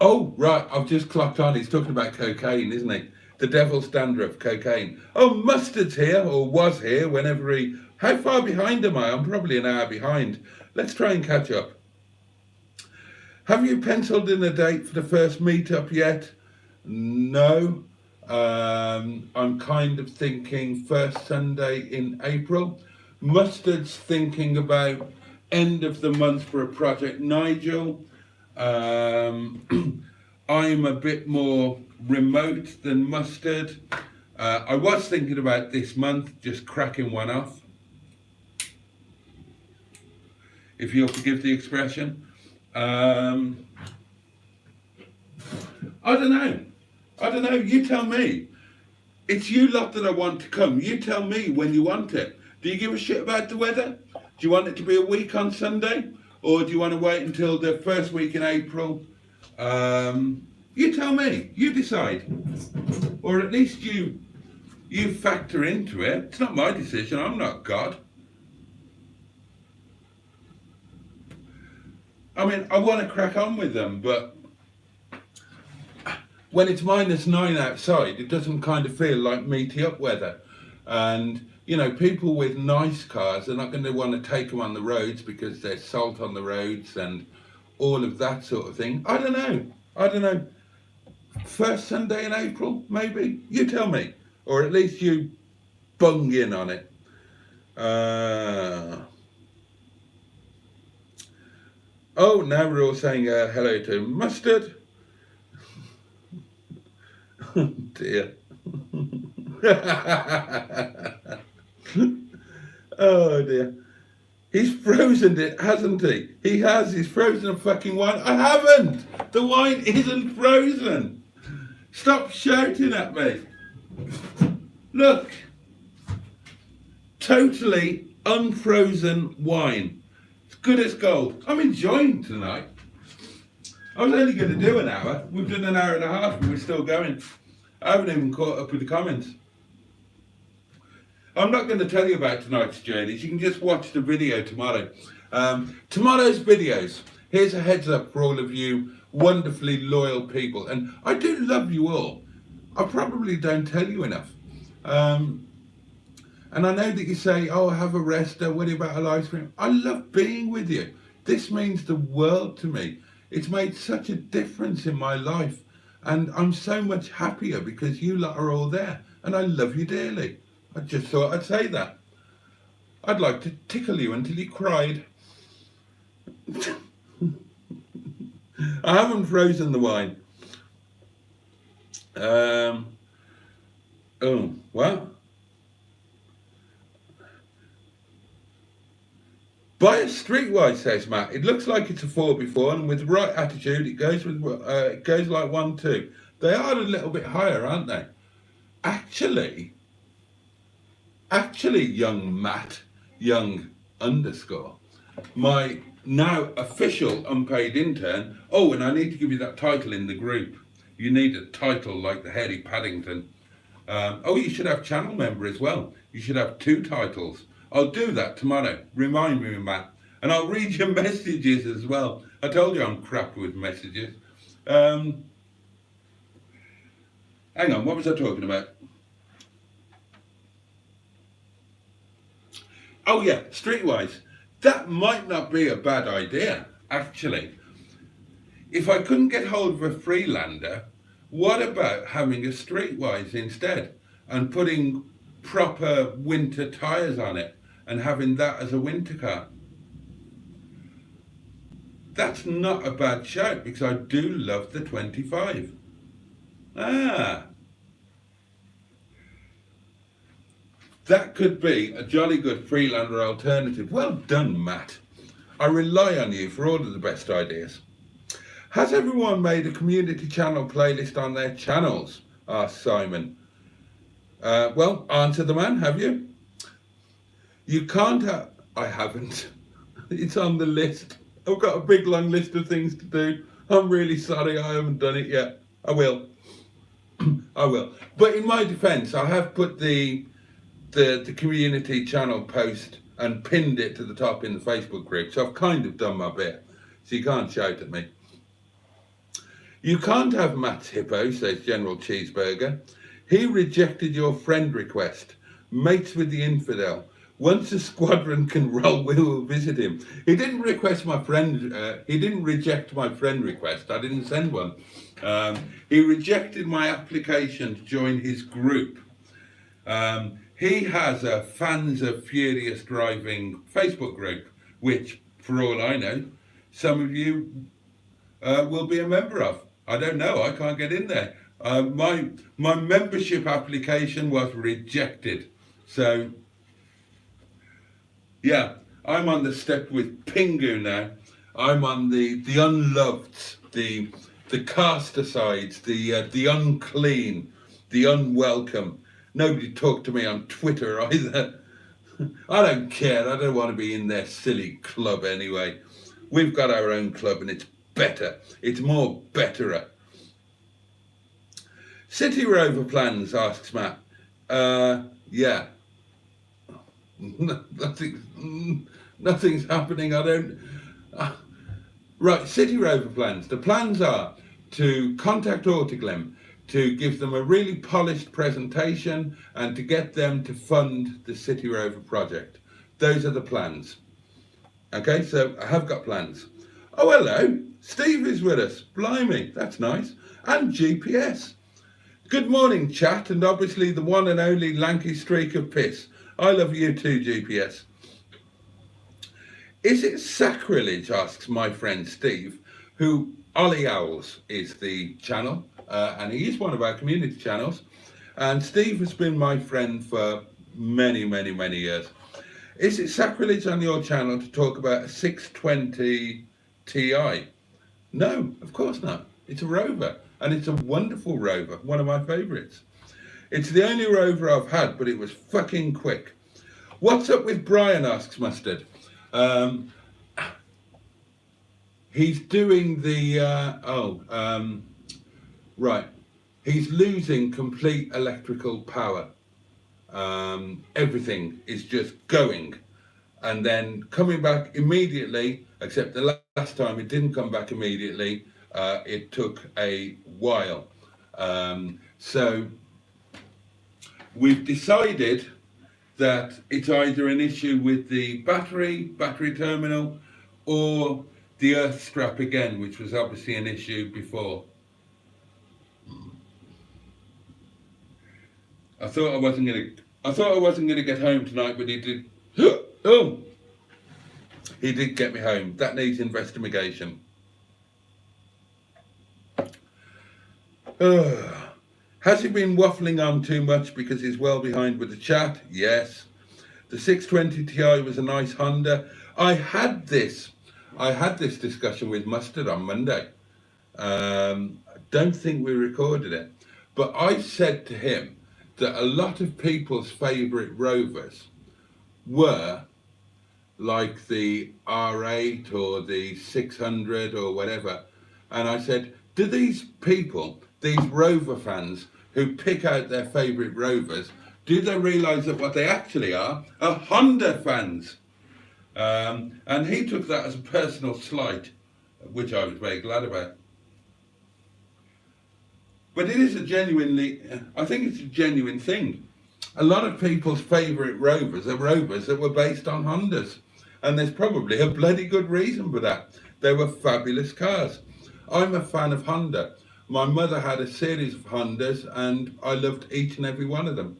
Oh, right, I've just clocked on. He's talking about cocaine, isn't he? The devil's dandruff, cocaine. Oh, Mustard's here, or was here, whenever he... How far behind am I? I'm probably an hour behind. Let's try and catch up. Have you penciled in a date for the first meetup yet? No. I'm kind of thinking first Sunday in April. Mustard's thinking about end of the month for a Project Nigel. I'm a bit more remote than Mustard. I was thinking about this month, just cracking one off, if you'll forgive the expression. I don't know, you tell me. It's you lot that I want to come. You tell me when you want it. Do you give a shit about the weather? Do you want it to be a week on Sunday? Or do you want to wait until the first week in April? You tell me, you decide. Or at least you factor into it. It's not my decision, I'm not God. I mean, I want to crack on with them, but when it's -9 outside, it doesn't kind of feel like meaty up weather. And, you know, people with nice cars are not going to want to take them on the roads because there's salt on the roads and all of that sort of thing. I don't know. First Sunday in April, maybe? You tell me. Or at least you bung in on it. Oh, now we're all saying hello to Mustard. Oh dear. Oh dear. He's frozen it, hasn't he? He has. He's frozen a fucking wine. I haven't. The wine isn't frozen. Stop shouting at me. Look. Totally unfrozen wine. It's good as gold. I'm enjoying tonight. I was only going to do an hour. We've done an hour and a half and we're still going. I haven't even caught up with the comments. I'm not going to tell you about tonight's journeys. You can just watch the video tomorrow. Tomorrow's videos. Here's a heads up for all of you wonderfully loyal people. And I do love you all. I probably don't tell you enough. And I know that you say, oh, have a rest, don't worry about a live stream. I love being with you. This means the world to me. It's made such a difference in my life. And I'm so much happier because you lot are all there. And I love you dearly. I just thought I'd say that. I'd like to tickle you until you cried. I haven't frozen the wine. Oh, well. Buy a Streetwise, says Matt. It looks like it's a 4x4, and with the right attitude, it goes like 1.2. They are a little bit higher, aren't they? Actually, young Matt, young underscore, my now official unpaid intern. Oh, and I need to give you that title in the group. You need a title like the Harry Paddington. Oh, you should have channel member as well. You should have 2 titles. I'll do that tomorrow. Remind me, Matt. And I'll read your messages as well. I told you I'm crap with messages. Hang on, what was I talking about? Oh yeah, Streetwise. That might not be a bad idea, actually. If I couldn't get hold of a Freelander, what about having a Streetwise instead and putting proper winter tyres on it and having that as a winter car? That's not a bad shout because I do love the 25. That could be a jolly good Freelander alternative. Well done, Matt. I rely on you for all of the best ideas. Has everyone made a community channel playlist on their channels? Asked Simon. Well, answer the man, have you? You can't have... I haven't. It's on the list. I've got a big long list of things to do. I'm really sorry I haven't done it yet. I will. I will. But in my defence, I have put the community channel post and pinned it to the top in the Facebook group. So I've kind of done my bit. So you can't shout at me. You can't have Matt's hippo, says General Cheeseburger. He rejected your friend request. Mates with the infidel. Once the squadron can roll, we will visit him. He didn't request my friend, he didn't reject my friend request. I didn't send one. He rejected my application to join his group. He has a Fans of Furious Driving Facebook group, which, for all I know, some of you will be a member of. I don't know, I can't get in there. My membership application was rejected. So, yeah, I'm on the step with Pingu now. I'm on the unloved, the cast-asides, the unclean, the unwelcome. Nobody talked to me on Twitter either. I don't care. I don't want to be in their silly club anyway. We've got our own club and it's better. It's more betterer. City Rover plans, asks Matt. Yeah. Nothing's happening. I don't... Right, City Rover plans. The plans are to contact Autoglim, to give them a really polished presentation and to get them to fund the City Rover project. Those are the plans. Okay, so I have got plans. Oh, hello, Steve is with us. Blimey, that's nice. And GPS. Good morning, chat, and obviously the one and only lanky streak of piss. I love you too, GPS. Is it sacrilege, asks my friend Steve, who Ollie Owls is the channel, and he is one of our community channels, and Steve has been my friend for many, many, many years. Is it sacrilege on your channel to talk about a 620 Ti? No, of course not. It's a Rover, and it's a wonderful Rover, one of my favourites. It's the only Rover I've had, but it was fucking quick. What's up with Brian, asks Mustard. He's doing the, right. He's losing complete electrical power. Everything is just going and then coming back immediately, except the last time it didn't come back immediately. It took a while. So we've decided that it's either an issue with the battery terminal, or the earth strap again, which was obviously an issue before. I thought I wasn't gonna get home tonight, but he did. Oh, he did get me home. That needs investigation. Has he been waffling on too much because he's well behind with the chat? Yes. The 620 Ti was a nice Honda. I had this discussion with Mustard on Monday. I don't think we recorded it, but I said to him that a lot of people's favourite Rovers were like the R8 or the 600 or whatever. And I said, do these people, these Rover fans who pick out their favourite Rovers, do they realise that what they actually are Honda fans? And he took that as a personal slight, which I was very glad about. But it is I think it's a genuine thing. A lot of people's favourite Rovers are Rovers that were based on Hondas. And there's probably a bloody good reason for that. They were fabulous cars. I'm a fan of Honda. My mother had a series of Hondas and I loved each and every one of them.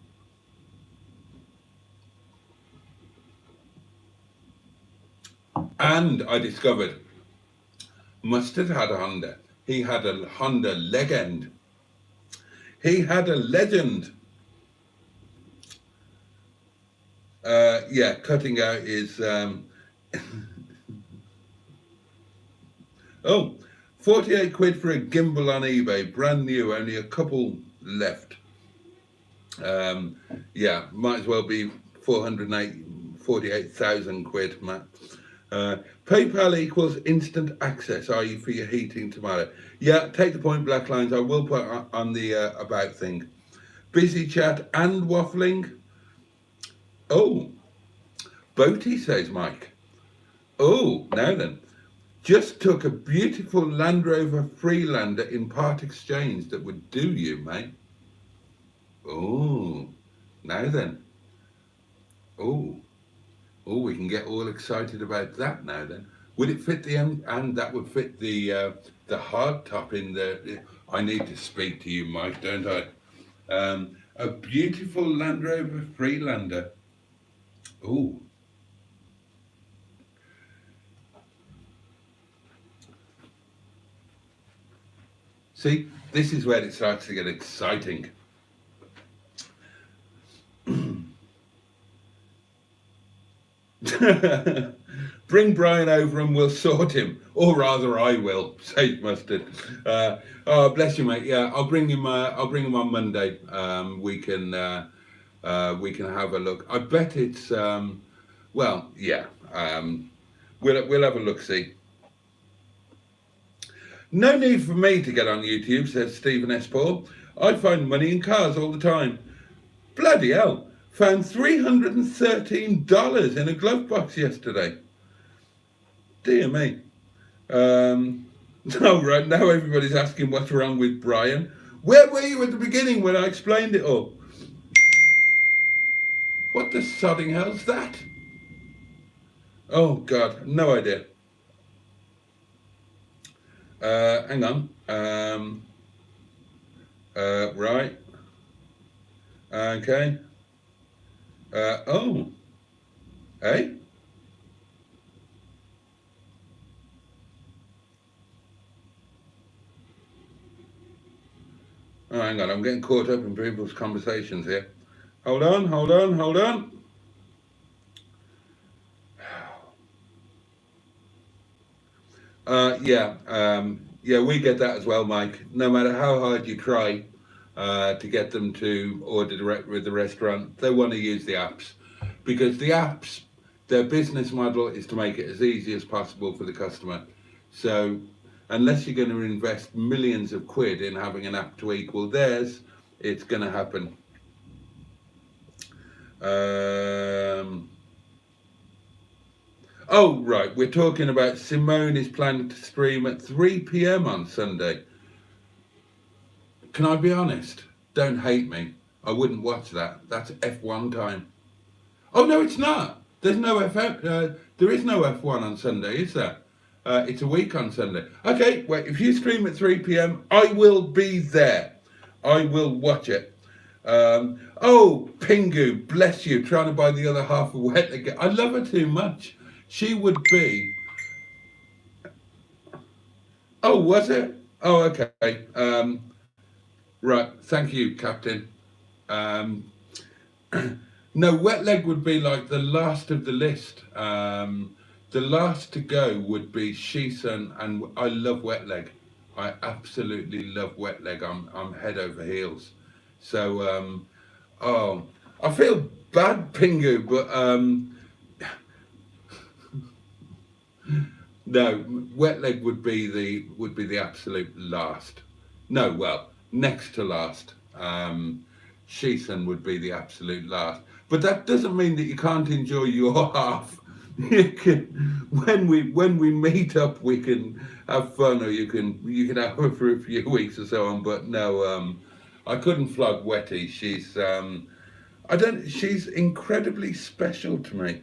And I discovered Mustard had a Honda. He had a Honda Legend. He had a Legend. Yeah, cutting out is... Oh, 48 quid for a gimbal on eBay, brand new, only a couple left. Yeah, might as well be 48,000 quid, Matt. PayPal equals instant access, i.e. for your heating tomorrow. Yeah, take the point, Black Lines. I will put on the about thing. Busy chat and waffling. Oh, Boaty, says Mike. Oh, now then. Just took a beautiful Land Rover Freelander in part exchange that would do you, mate. Oh, now then. Oh, Oh, we can get all excited about that now then. Would it fit the and that would fit the hard top in the. I need to speak to you, Mike, don't I? A beautiful Land Rover Freelander. Oh. See, this is where it starts to get exciting. Bring Brian over and we'll sort him, or rather, I will. Sage mustard. Oh, bless you, mate. Yeah, I'll bring him. I'll bring him on Monday. We can have a look. I bet it's. Well, yeah. We'll have a look. See. No need for me to get on YouTube, says Stephen S. Paul. I find money in cars all the time. Bloody hell. Found $313 in a glove box yesterday. Dear me. Oh, right, now everybody's asking what's wrong with Brian. Where were you at the beginning when I explained it all? What the sodding hell's that? Oh, God, no idea. Hang on. Right. Okay. Oh. Hey? Oh, hang on, I'm getting caught up in people's conversations here. Hold on. Yeah, we get that as well, Mike. No matter how hard you try to get them to order direct with the restaurant, they want to use the apps. Because the apps, their business model is to make it as easy as possible for the customer. So unless you're going to invest millions of quid in having an app to equal theirs, it's going to happen. Oh, right, we're talking about Simone is planning to stream at 3 p.m. on Sunday. Can I be honest? Don't hate me. I wouldn't watch that. That's F1 time. Oh, no, it's not. There's no there is no F1 on Sunday, is there? It's a week on Sunday. Okay, wait, if you stream at 3 p.m., I will be there. I will watch it. Oh, Pingu, bless you, trying to buy the other half of Wetleg. I love her too much. She would be... Oh, was it? Oh, okay. Right, thank you, Captain. No, Wetleg would be like the last of the list. The last to go would be Shison, and I love Wetleg. I absolutely love Wetleg. I'm head over heels. So, oh, I feel bad, Pingu, but no, Wetleg would be the absolute last. No, well, next to last. Shison would be the absolute last. But that doesn't mean that you can't enjoy your half. You can, when we meet up, we can have fun, or you can have her for a few weeks or so on. But no, I couldn't flog Wetty. She's she's incredibly special to me.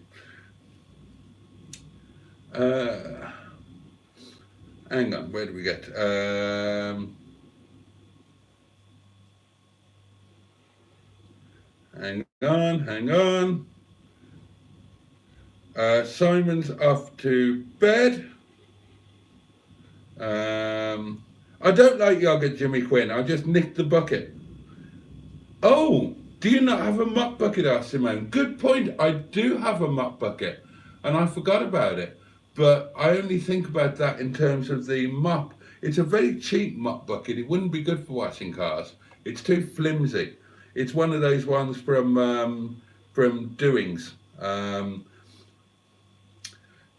Hang on, where do we get? Hang on. Simon's off to bed. I don't like yogurt, Jimmy Quinn. I just nicked the bucket. Oh, do you not have a mop bucket, asked Simone? Good point. I do have a mop bucket, and I forgot about it. But I only think about that in terms of the mop. It's a very cheap mop bucket. It wouldn't be good for washing cars. It's too flimsy. It's one of those ones from Doings.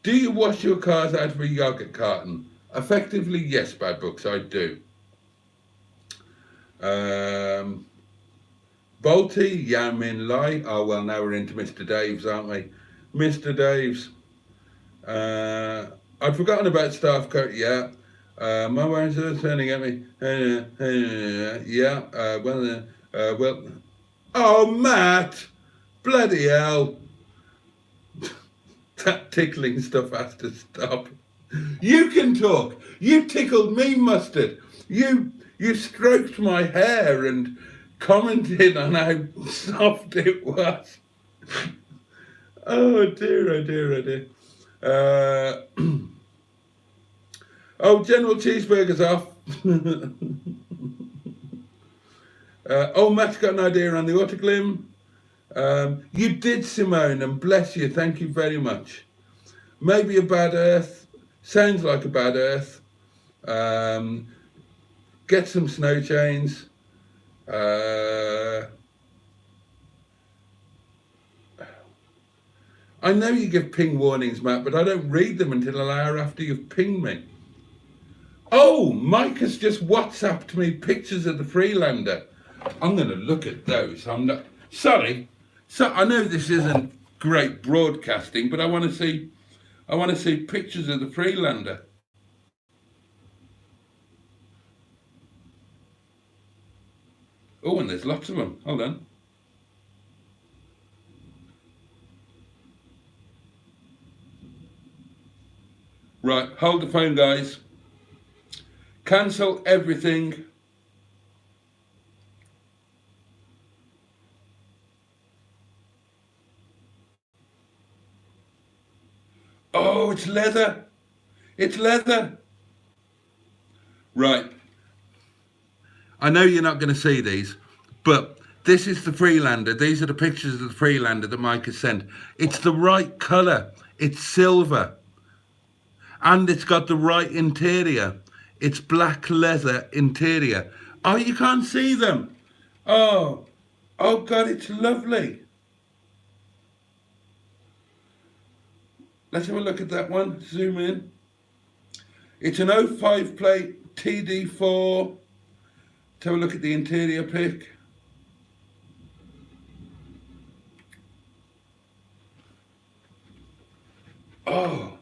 Do you wash your cars out of a yogurt carton? Effectively, yes, Bad Books, I do. Boaty, Yao Min Lai. Oh, well, now we're into Mr. Dave's, aren't we? Mr. Dave's. I'd forgotten about staff coat, yeah. My wife is turning at me. Yeah, well. Oh, Matt! Bloody hell. That tickling stuff has to stop. You can talk. You tickled me, Mustard. You stroked my hair and commented on how soft it was. Oh dear, oh dear, oh dear. Oh, General Cheeseburger's off. Oh, Matt's got an idea on the autoglim. You did, Simone, and bless you. Thank you very much. Maybe a bad earth. Sounds like a bad earth. Get some snow chains. I know you give ping warnings, Matt, but I don't read them until an hour after you've pinged me. Oh, Mike has just WhatsApped me pictures of the Freelander. I'm going to look at those. I'm not sorry. So I know this isn't great broadcasting, but I want to see pictures of the Freelander. Oh, and there's lots of them. Hold on. Right, hold the phone, guys. Cancel everything. Oh, it's leather. It's leather. Right. I know you're not going to see these, but this is the Freelander. These are the pictures of the Freelander that Mike has sent. It's the right colour. It's silver. And it's got the right interior. It's black leather interior. Oh, you can't see them. Oh God, it's lovely. Let's have a look at that one. Zoom in. It's an 05 plate TD4. Let's have a look at the interior pic. Oh.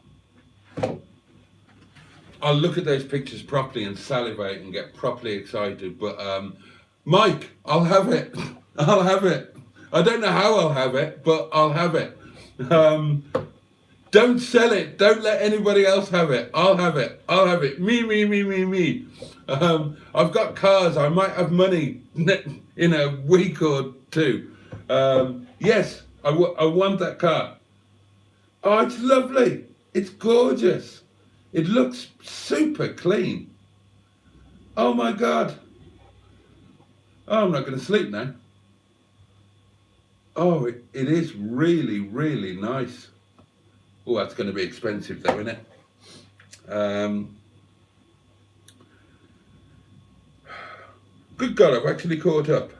I'll look at those pictures properly and salivate and get properly excited. But Mike, I'll have it. I'll have it. I don't know how I'll have it, but I'll have it. Don't sell it. Don't let anybody else have it. I'll have it. I'll have it. Me. I've got cars. I might have money in a week or two. Yes, I want that car. Oh, it's lovely. It's gorgeous. It looks super clean. Oh my God. Oh, I'm not going to sleep now. Oh, it is really, really nice. Oh, that's going to be expensive though, isn't it? Good God, I've actually caught up.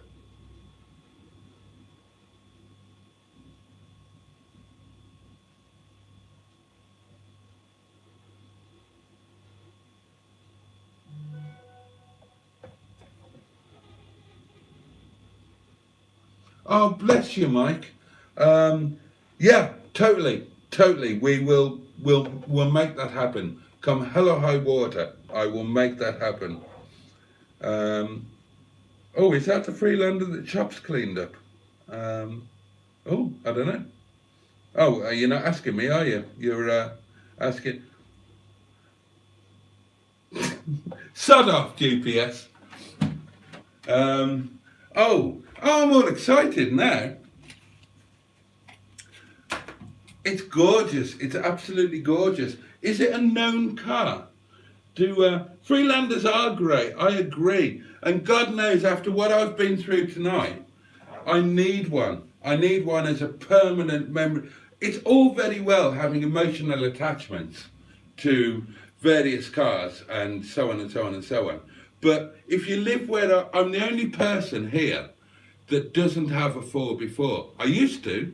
Oh, bless you, Mike. Yeah, totally. We'll make that happen. Come hell or high water, I will make that happen. Oh, is that the Freelander that Chop's cleaned up? Oh, I don't know. Oh, you're not asking me, are you? You're asking. Sod off, GPS. Oh, I'm all excited now. It's gorgeous. It's absolutely gorgeous. Is it a known car? Freelanders are great. I agree. And God knows, after what I've been through tonight, I need one. I need one as a permanent memory. It's all very well having emotional attachments to various cars and so on and so on and so on. But if you live where I'm the only person here that doesn't have a 4x4. I used to.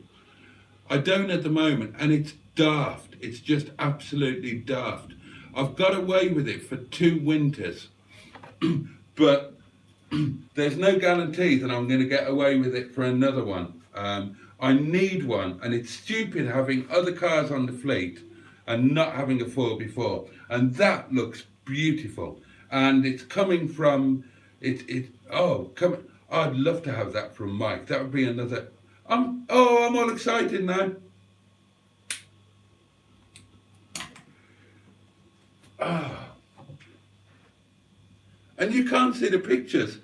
I don't at the moment, and it's daft. It's just absolutely daft. I've got away with it for 2 winters, but there's no guarantee that I'm going to get away with it for another one. I need one, and it's stupid having other cars on the fleet and not having a 4x4. And that looks beautiful, and it's coming from I'd love to have that from Mike. That would be another. I'm all excited now. Ah. And you can't see the pictures.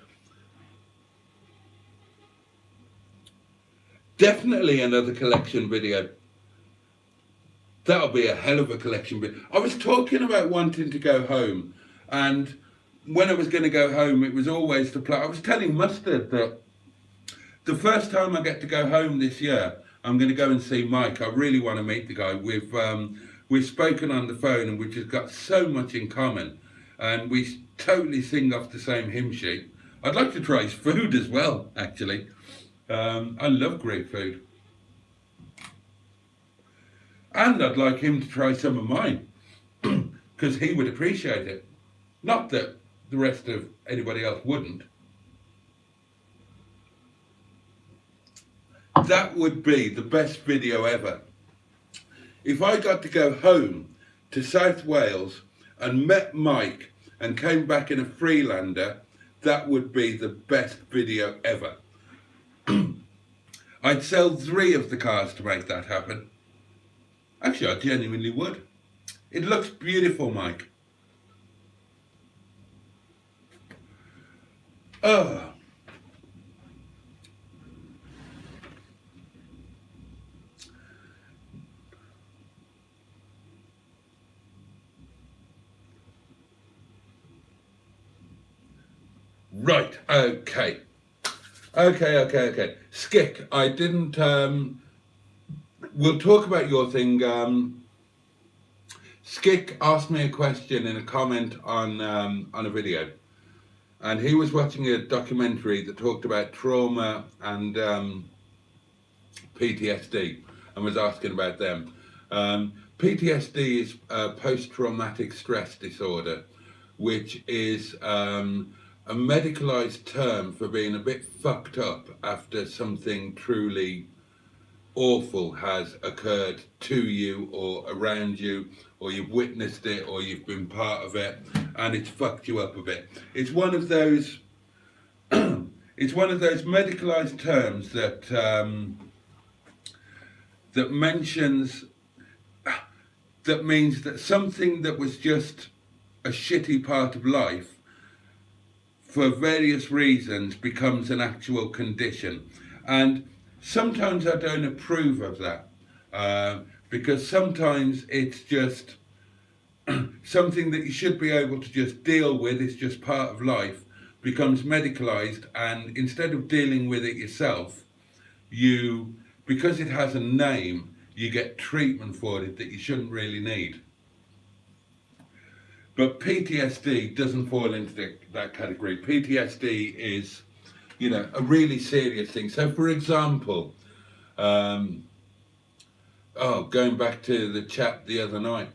Definitely another collection video. That'll be a hell of a collection video. I was talking about wanting to go home, and when I was going to go home, it was always the plan. I was telling Mustard that the first time I get to go home this year, I'm going to go and see Mike. I really want to meet the guy. We've spoken on the phone, and we've just got so much in common, and we totally sing off the same hymn sheet. I'd like to try his food as well, actually. I love Greek food. And I'd like him to try some of mine, because he would appreciate it. Not that the rest of anybody else wouldn't. That would be the best video ever. If I got to go home to South Wales and met Mike and came back in a Freelander, that would be the best video ever. I'd sell 3 of the cars to make that happen. Actually, I genuinely would. It looks beautiful, Mike. Oh. Right, okay. Okay. Skick, I didn't, we'll talk about your thing. Skick asked me a question in a comment on a video, and he was watching a documentary that talked about trauma and PTSD, and was asking about them. PTSD is post-traumatic stress disorder, which is a medicalized term for being a bit fucked up after something truly awful has occurred to you or around you, or you've witnessed it, or you've been part of it, and it's fucked you up a bit. It's one of those it's one of those medicalized terms that that means that something that was just a shitty part of life for various reasons becomes an actual condition. And sometimes I don't approve of that, because sometimes it's just something that you should be able to just deal with. It's just part of life, becomes medicalized, and instead of dealing with it yourself, because it has a name, you get treatment for it that you shouldn't really need. But PTSD doesn't fall into that category. PTSD is, a really serious thing. So, for example, going back to the chat the other night,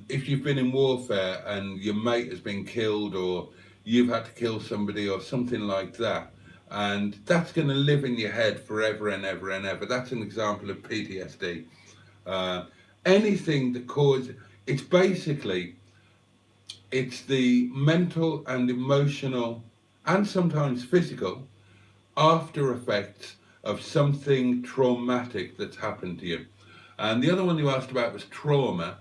if you've been in warfare and your mate has been killed, or you've had to kill somebody or something like that, and that's going to live in your head forever and ever and ever. That's an example of PTSD. Anything that causes, it's the mental and emotional and sometimes physical after effects of something traumatic that's happened to you. And the other one you asked about was trauma,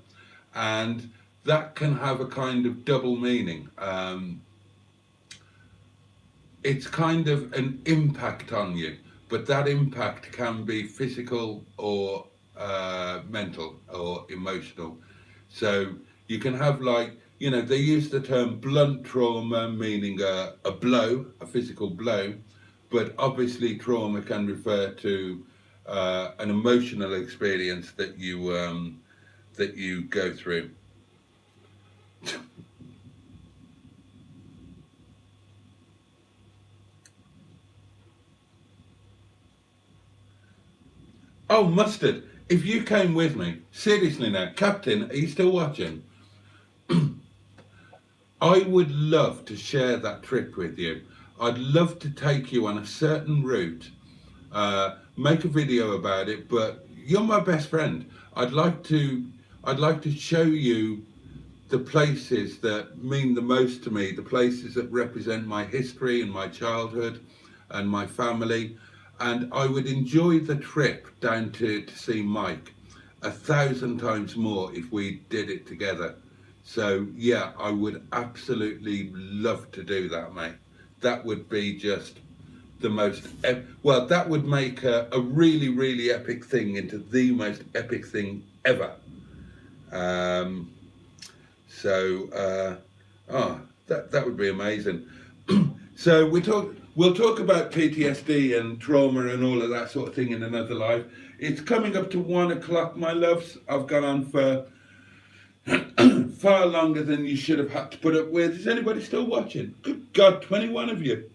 and that can have a kind of double meaning. It's kind of an impact on you, but that impact can be physical or mental or emotional. So you can have, like, they use the term blunt trauma, meaning a blow, a physical blow, but obviously trauma can refer to an emotional experience that you go through. Oh, Mustard, if you came with me, seriously now, Captain, are you still watching? I would love to share that trip with you. I'd love to take you on a certain route, make a video about it, but you're my best friend. I'd like to show you the places that mean the most to me, the places that represent my history and my childhood and my family. And I would enjoy the trip down to see Mike 1,000 times more if we did it together. So yeah, I would absolutely love to do that, mate. That would be just the most well, that would make a really, really epic thing into the most epic thing ever. Um, that would be amazing. So we'll talk about PTSD and trauma and all of that sort of thing in another live. It's coming up to 1 o'clock, my loves. I've gone on for far longer than you should have had to put up with. Is anybody still watching? Good God, 21 of you.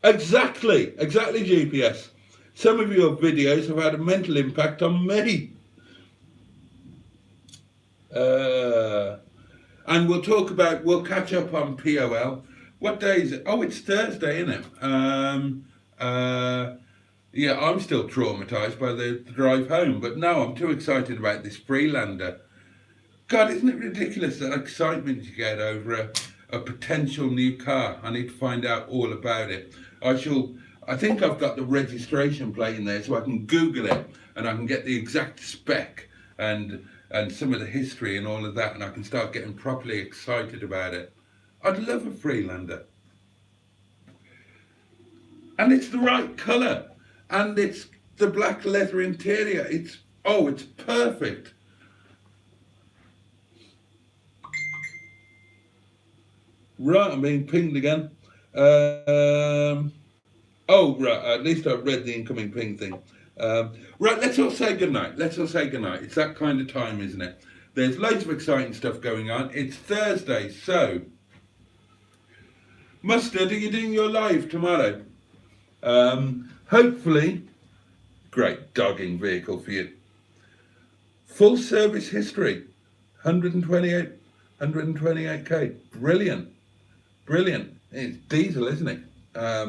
Exactly, GPS. Some of your videos have had a mental impact on me. And we'll catch up on POL. What day is it? Oh, it's Thursday, isn't it? Yeah, I'm still traumatized by the drive home, but no, I'm too excited about this Freelander. God, isn't it ridiculous that excitement you get over a potential new car? I need to find out all about it. I think I've got the registration plate in there, so I can Google it and I can get the exact spec and some of the history and all of that, and I can start getting properly excited about it. I'd love a Freelander. And it's the right colour. And it's the black leather interior. It's perfect. Right, I'm being pinged again. Right, at least I've read the incoming ping thing. Right, let's all say goodnight. It's that kind of time, isn't it? There's loads of exciting stuff going on. It's Thursday, so... Mustard, are you doing your live tomorrow? Hopefully, great dogging vehicle for you. Full service history, 128k. Brilliant. It's diesel, isn't it? I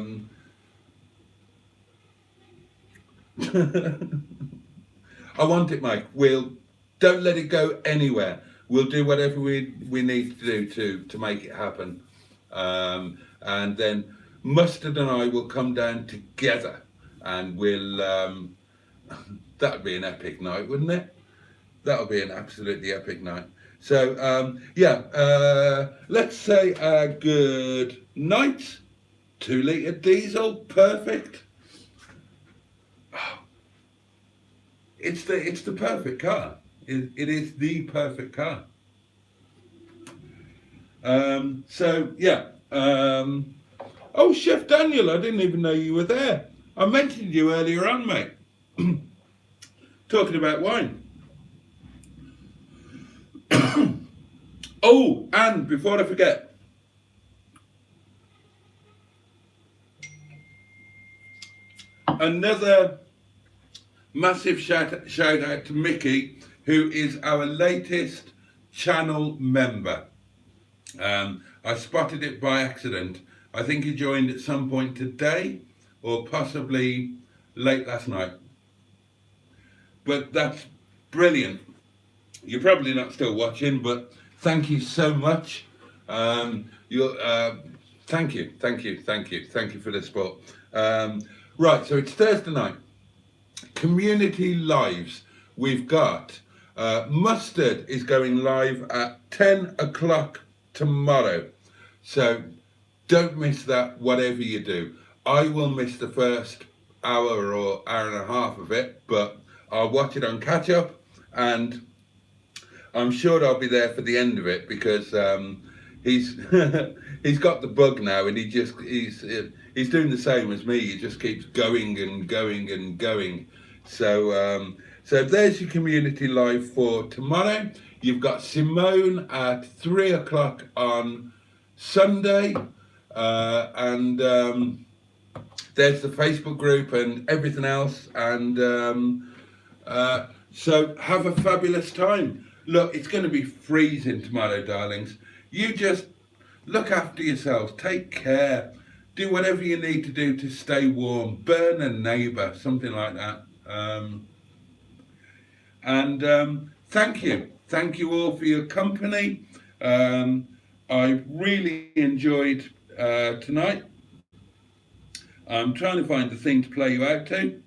want it, Mike. Don't let it go anywhere. We'll do whatever we need to do to make it happen. And then Mustard and I will come down together, and we'll that'd be an epic night, wouldn't it? That'll be an absolutely epic night. So let's say good night. 2-litre diesel, perfect. It's the perfect car. It is the perfect car. Oh, Chef Daniel, I didn't even know you were there. I mentioned you earlier on, mate. Talking about wine. Oh, and before I forget, another massive shout out to Mickey, who is our latest channel member. I spotted it by accident. I think he joined at some point today or possibly late last night. But that's brilliant. You're probably not still watching, but thank you so much. Thank you for the support. Right, so it's Thursday night. Community lives. We've got Mustard is going live at 10 o'clock tomorrow. So don't miss that, whatever you do. I will miss the first hour or hour and a half of it, but I'll watch it on catch up, and I'm sure I'll be there for the end of it, because he's he's got the bug now, and he's doing the same as me. He just keeps going and going and going. So there's your community live for tomorrow. You've got Simone at 3 o'clock on Sunday, and there's the Facebook group and everything else, and so have a fabulous time. Look, it's going to be freezing tomorrow, darlings. You just look after yourselves, take care, do whatever you need to do to stay warm, burn a neighbour, something like that. Thank you all for your company. I really enjoyed tonight. I'm trying to find the thing to play you out to.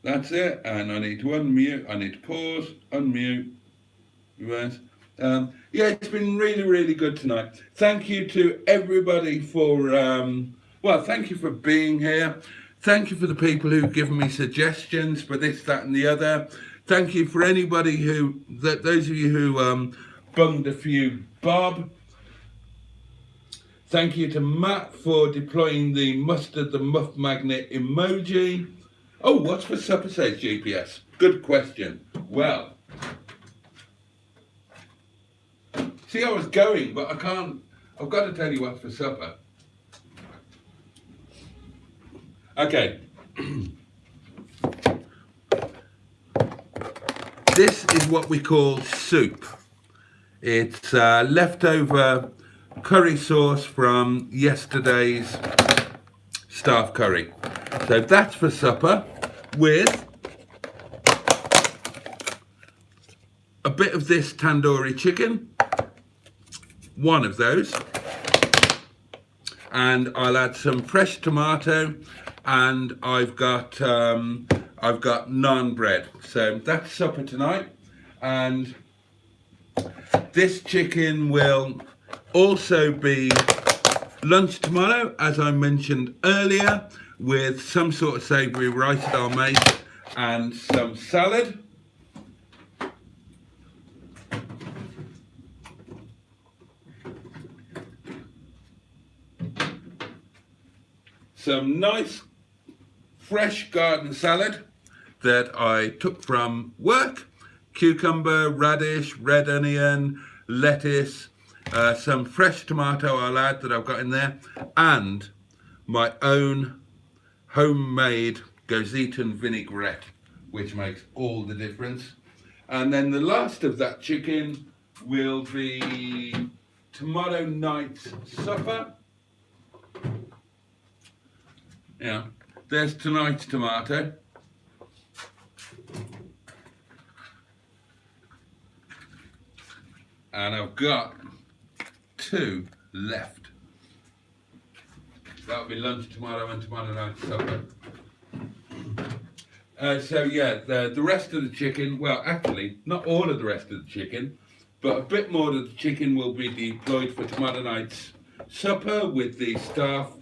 That's it. And I need to unmute. I need to pause, unmute. Right. Yeah, it's been really, really good tonight. Thank you to everybody for, thank you for being here. Thank you for the people who've given me suggestions for this, that, and the other. Thank you for anybody those of you who bunged a few bob. Thank you to Matt for deploying the mustard the muff magnet emoji. Oh, what's for supper, says GPS? Good question. Well, see, I was going, but I can't. I've got to tell you what's for supper. Okay. This is what we call soup. It's leftover curry sauce from yesterday's staff curry. So that's for supper with a bit of this tandoori chicken, one of those, and I'll add some fresh tomato, and I've got naan bread. So that's supper tonight, and this chicken will also be lunch tomorrow, as I mentioned earlier, with some sort of savoury rice that I'll make and some salad. Some nice fresh garden salad that I took from work. Cucumber, radish, red onion, lettuce, some fresh tomato I'll add that I've got in there, and my own homemade Gozitan vinaigrette, which makes all the difference. And then the last of that chicken will be tomorrow night's supper. Yeah, there's tonight's tomato. And I've got 2 left. That'll be lunch tomorrow and tomorrow night's supper. So yeah, the rest of the chicken, well actually, not all of the rest of the chicken, but a bit more of the chicken will be deployed for tomorrow night's supper with the staff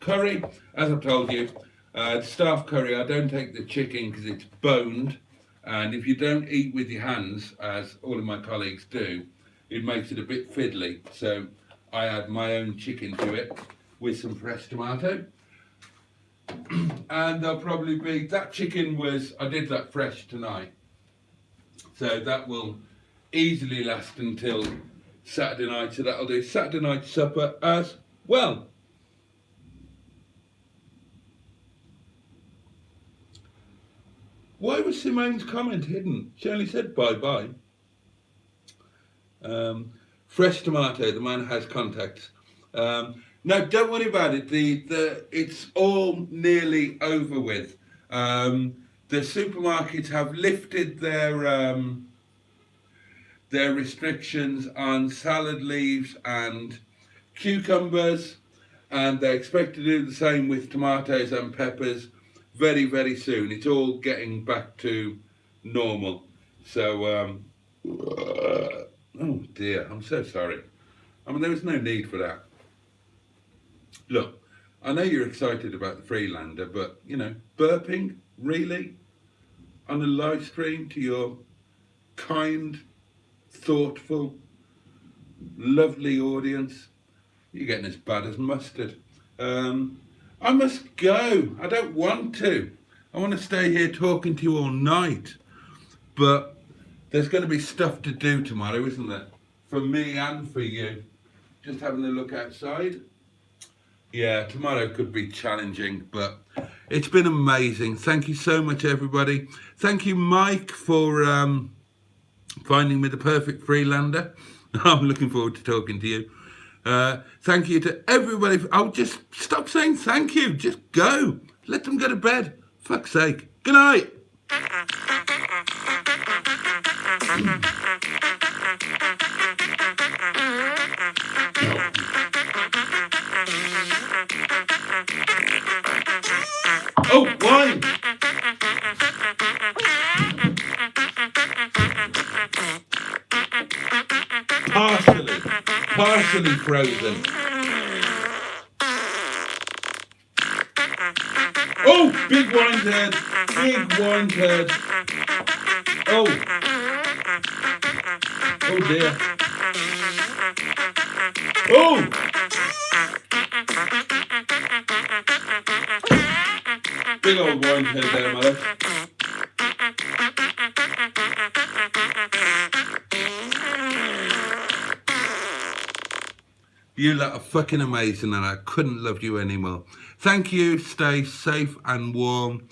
curry. As I've told you, the staff curry, I don't take the chicken because it's boned, and if you don't eat with your hands, as all of my colleagues do, it makes it a bit fiddly. So I add my own chicken to it with some fresh tomato. And there'll probably be, that chicken I did that fresh tonight. So that will easily last until Saturday night. So that'll do Saturday night supper as well. Why was Simone's comment hidden? She only said bye-bye. Fresh tomato, the man has contacts. No, don't worry about it. It's all nearly over with. The supermarkets have lifted their restrictions on salad leaves and cucumbers, and they expect to do the same with tomatoes and peppers very, very soon. It's all getting back to normal. So, oh dear, I'm so sorry. I mean, there was no need for that. Look, I know you're excited about the Freelander, but, you know, burping, really? On a live stream to your kind, thoughtful, lovely audience? You're getting as bad as mustard. I must go. I don't want to. I want to stay here talking to you all night. But there's going to be stuff to do tomorrow, isn't there? For me and for you. Just having a look outside. Yeah, tomorrow could be challenging, but it's been amazing. Thank you so much, everybody. Thank you, Mike, for finding me the perfect Freelander. I'm looking forward to talking to you. Thank you to everybody. I'll just stop saying thank you. Just go. Let them go to bed. Fuck's sake. Good night. Oh, wine. especially frozen. Oh, big wine turd. Big wine turd. Oh. Oh dear. Oh. Big old wine turd there, my love. You lot are fucking amazing and I couldn't love you anymore. Thank you, stay safe and warm,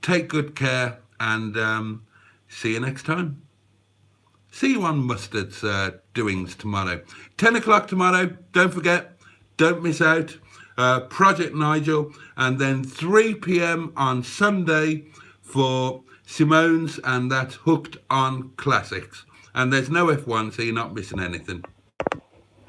take good care and see you next time. See you on Mustard's doings tomorrow. 10 o'clock tomorrow, don't forget, don't miss out. Project Nigel and then 3 p.m. on Sunday for Simone's and that's Hooked on Classics. And there's no F1 so you're not missing anything.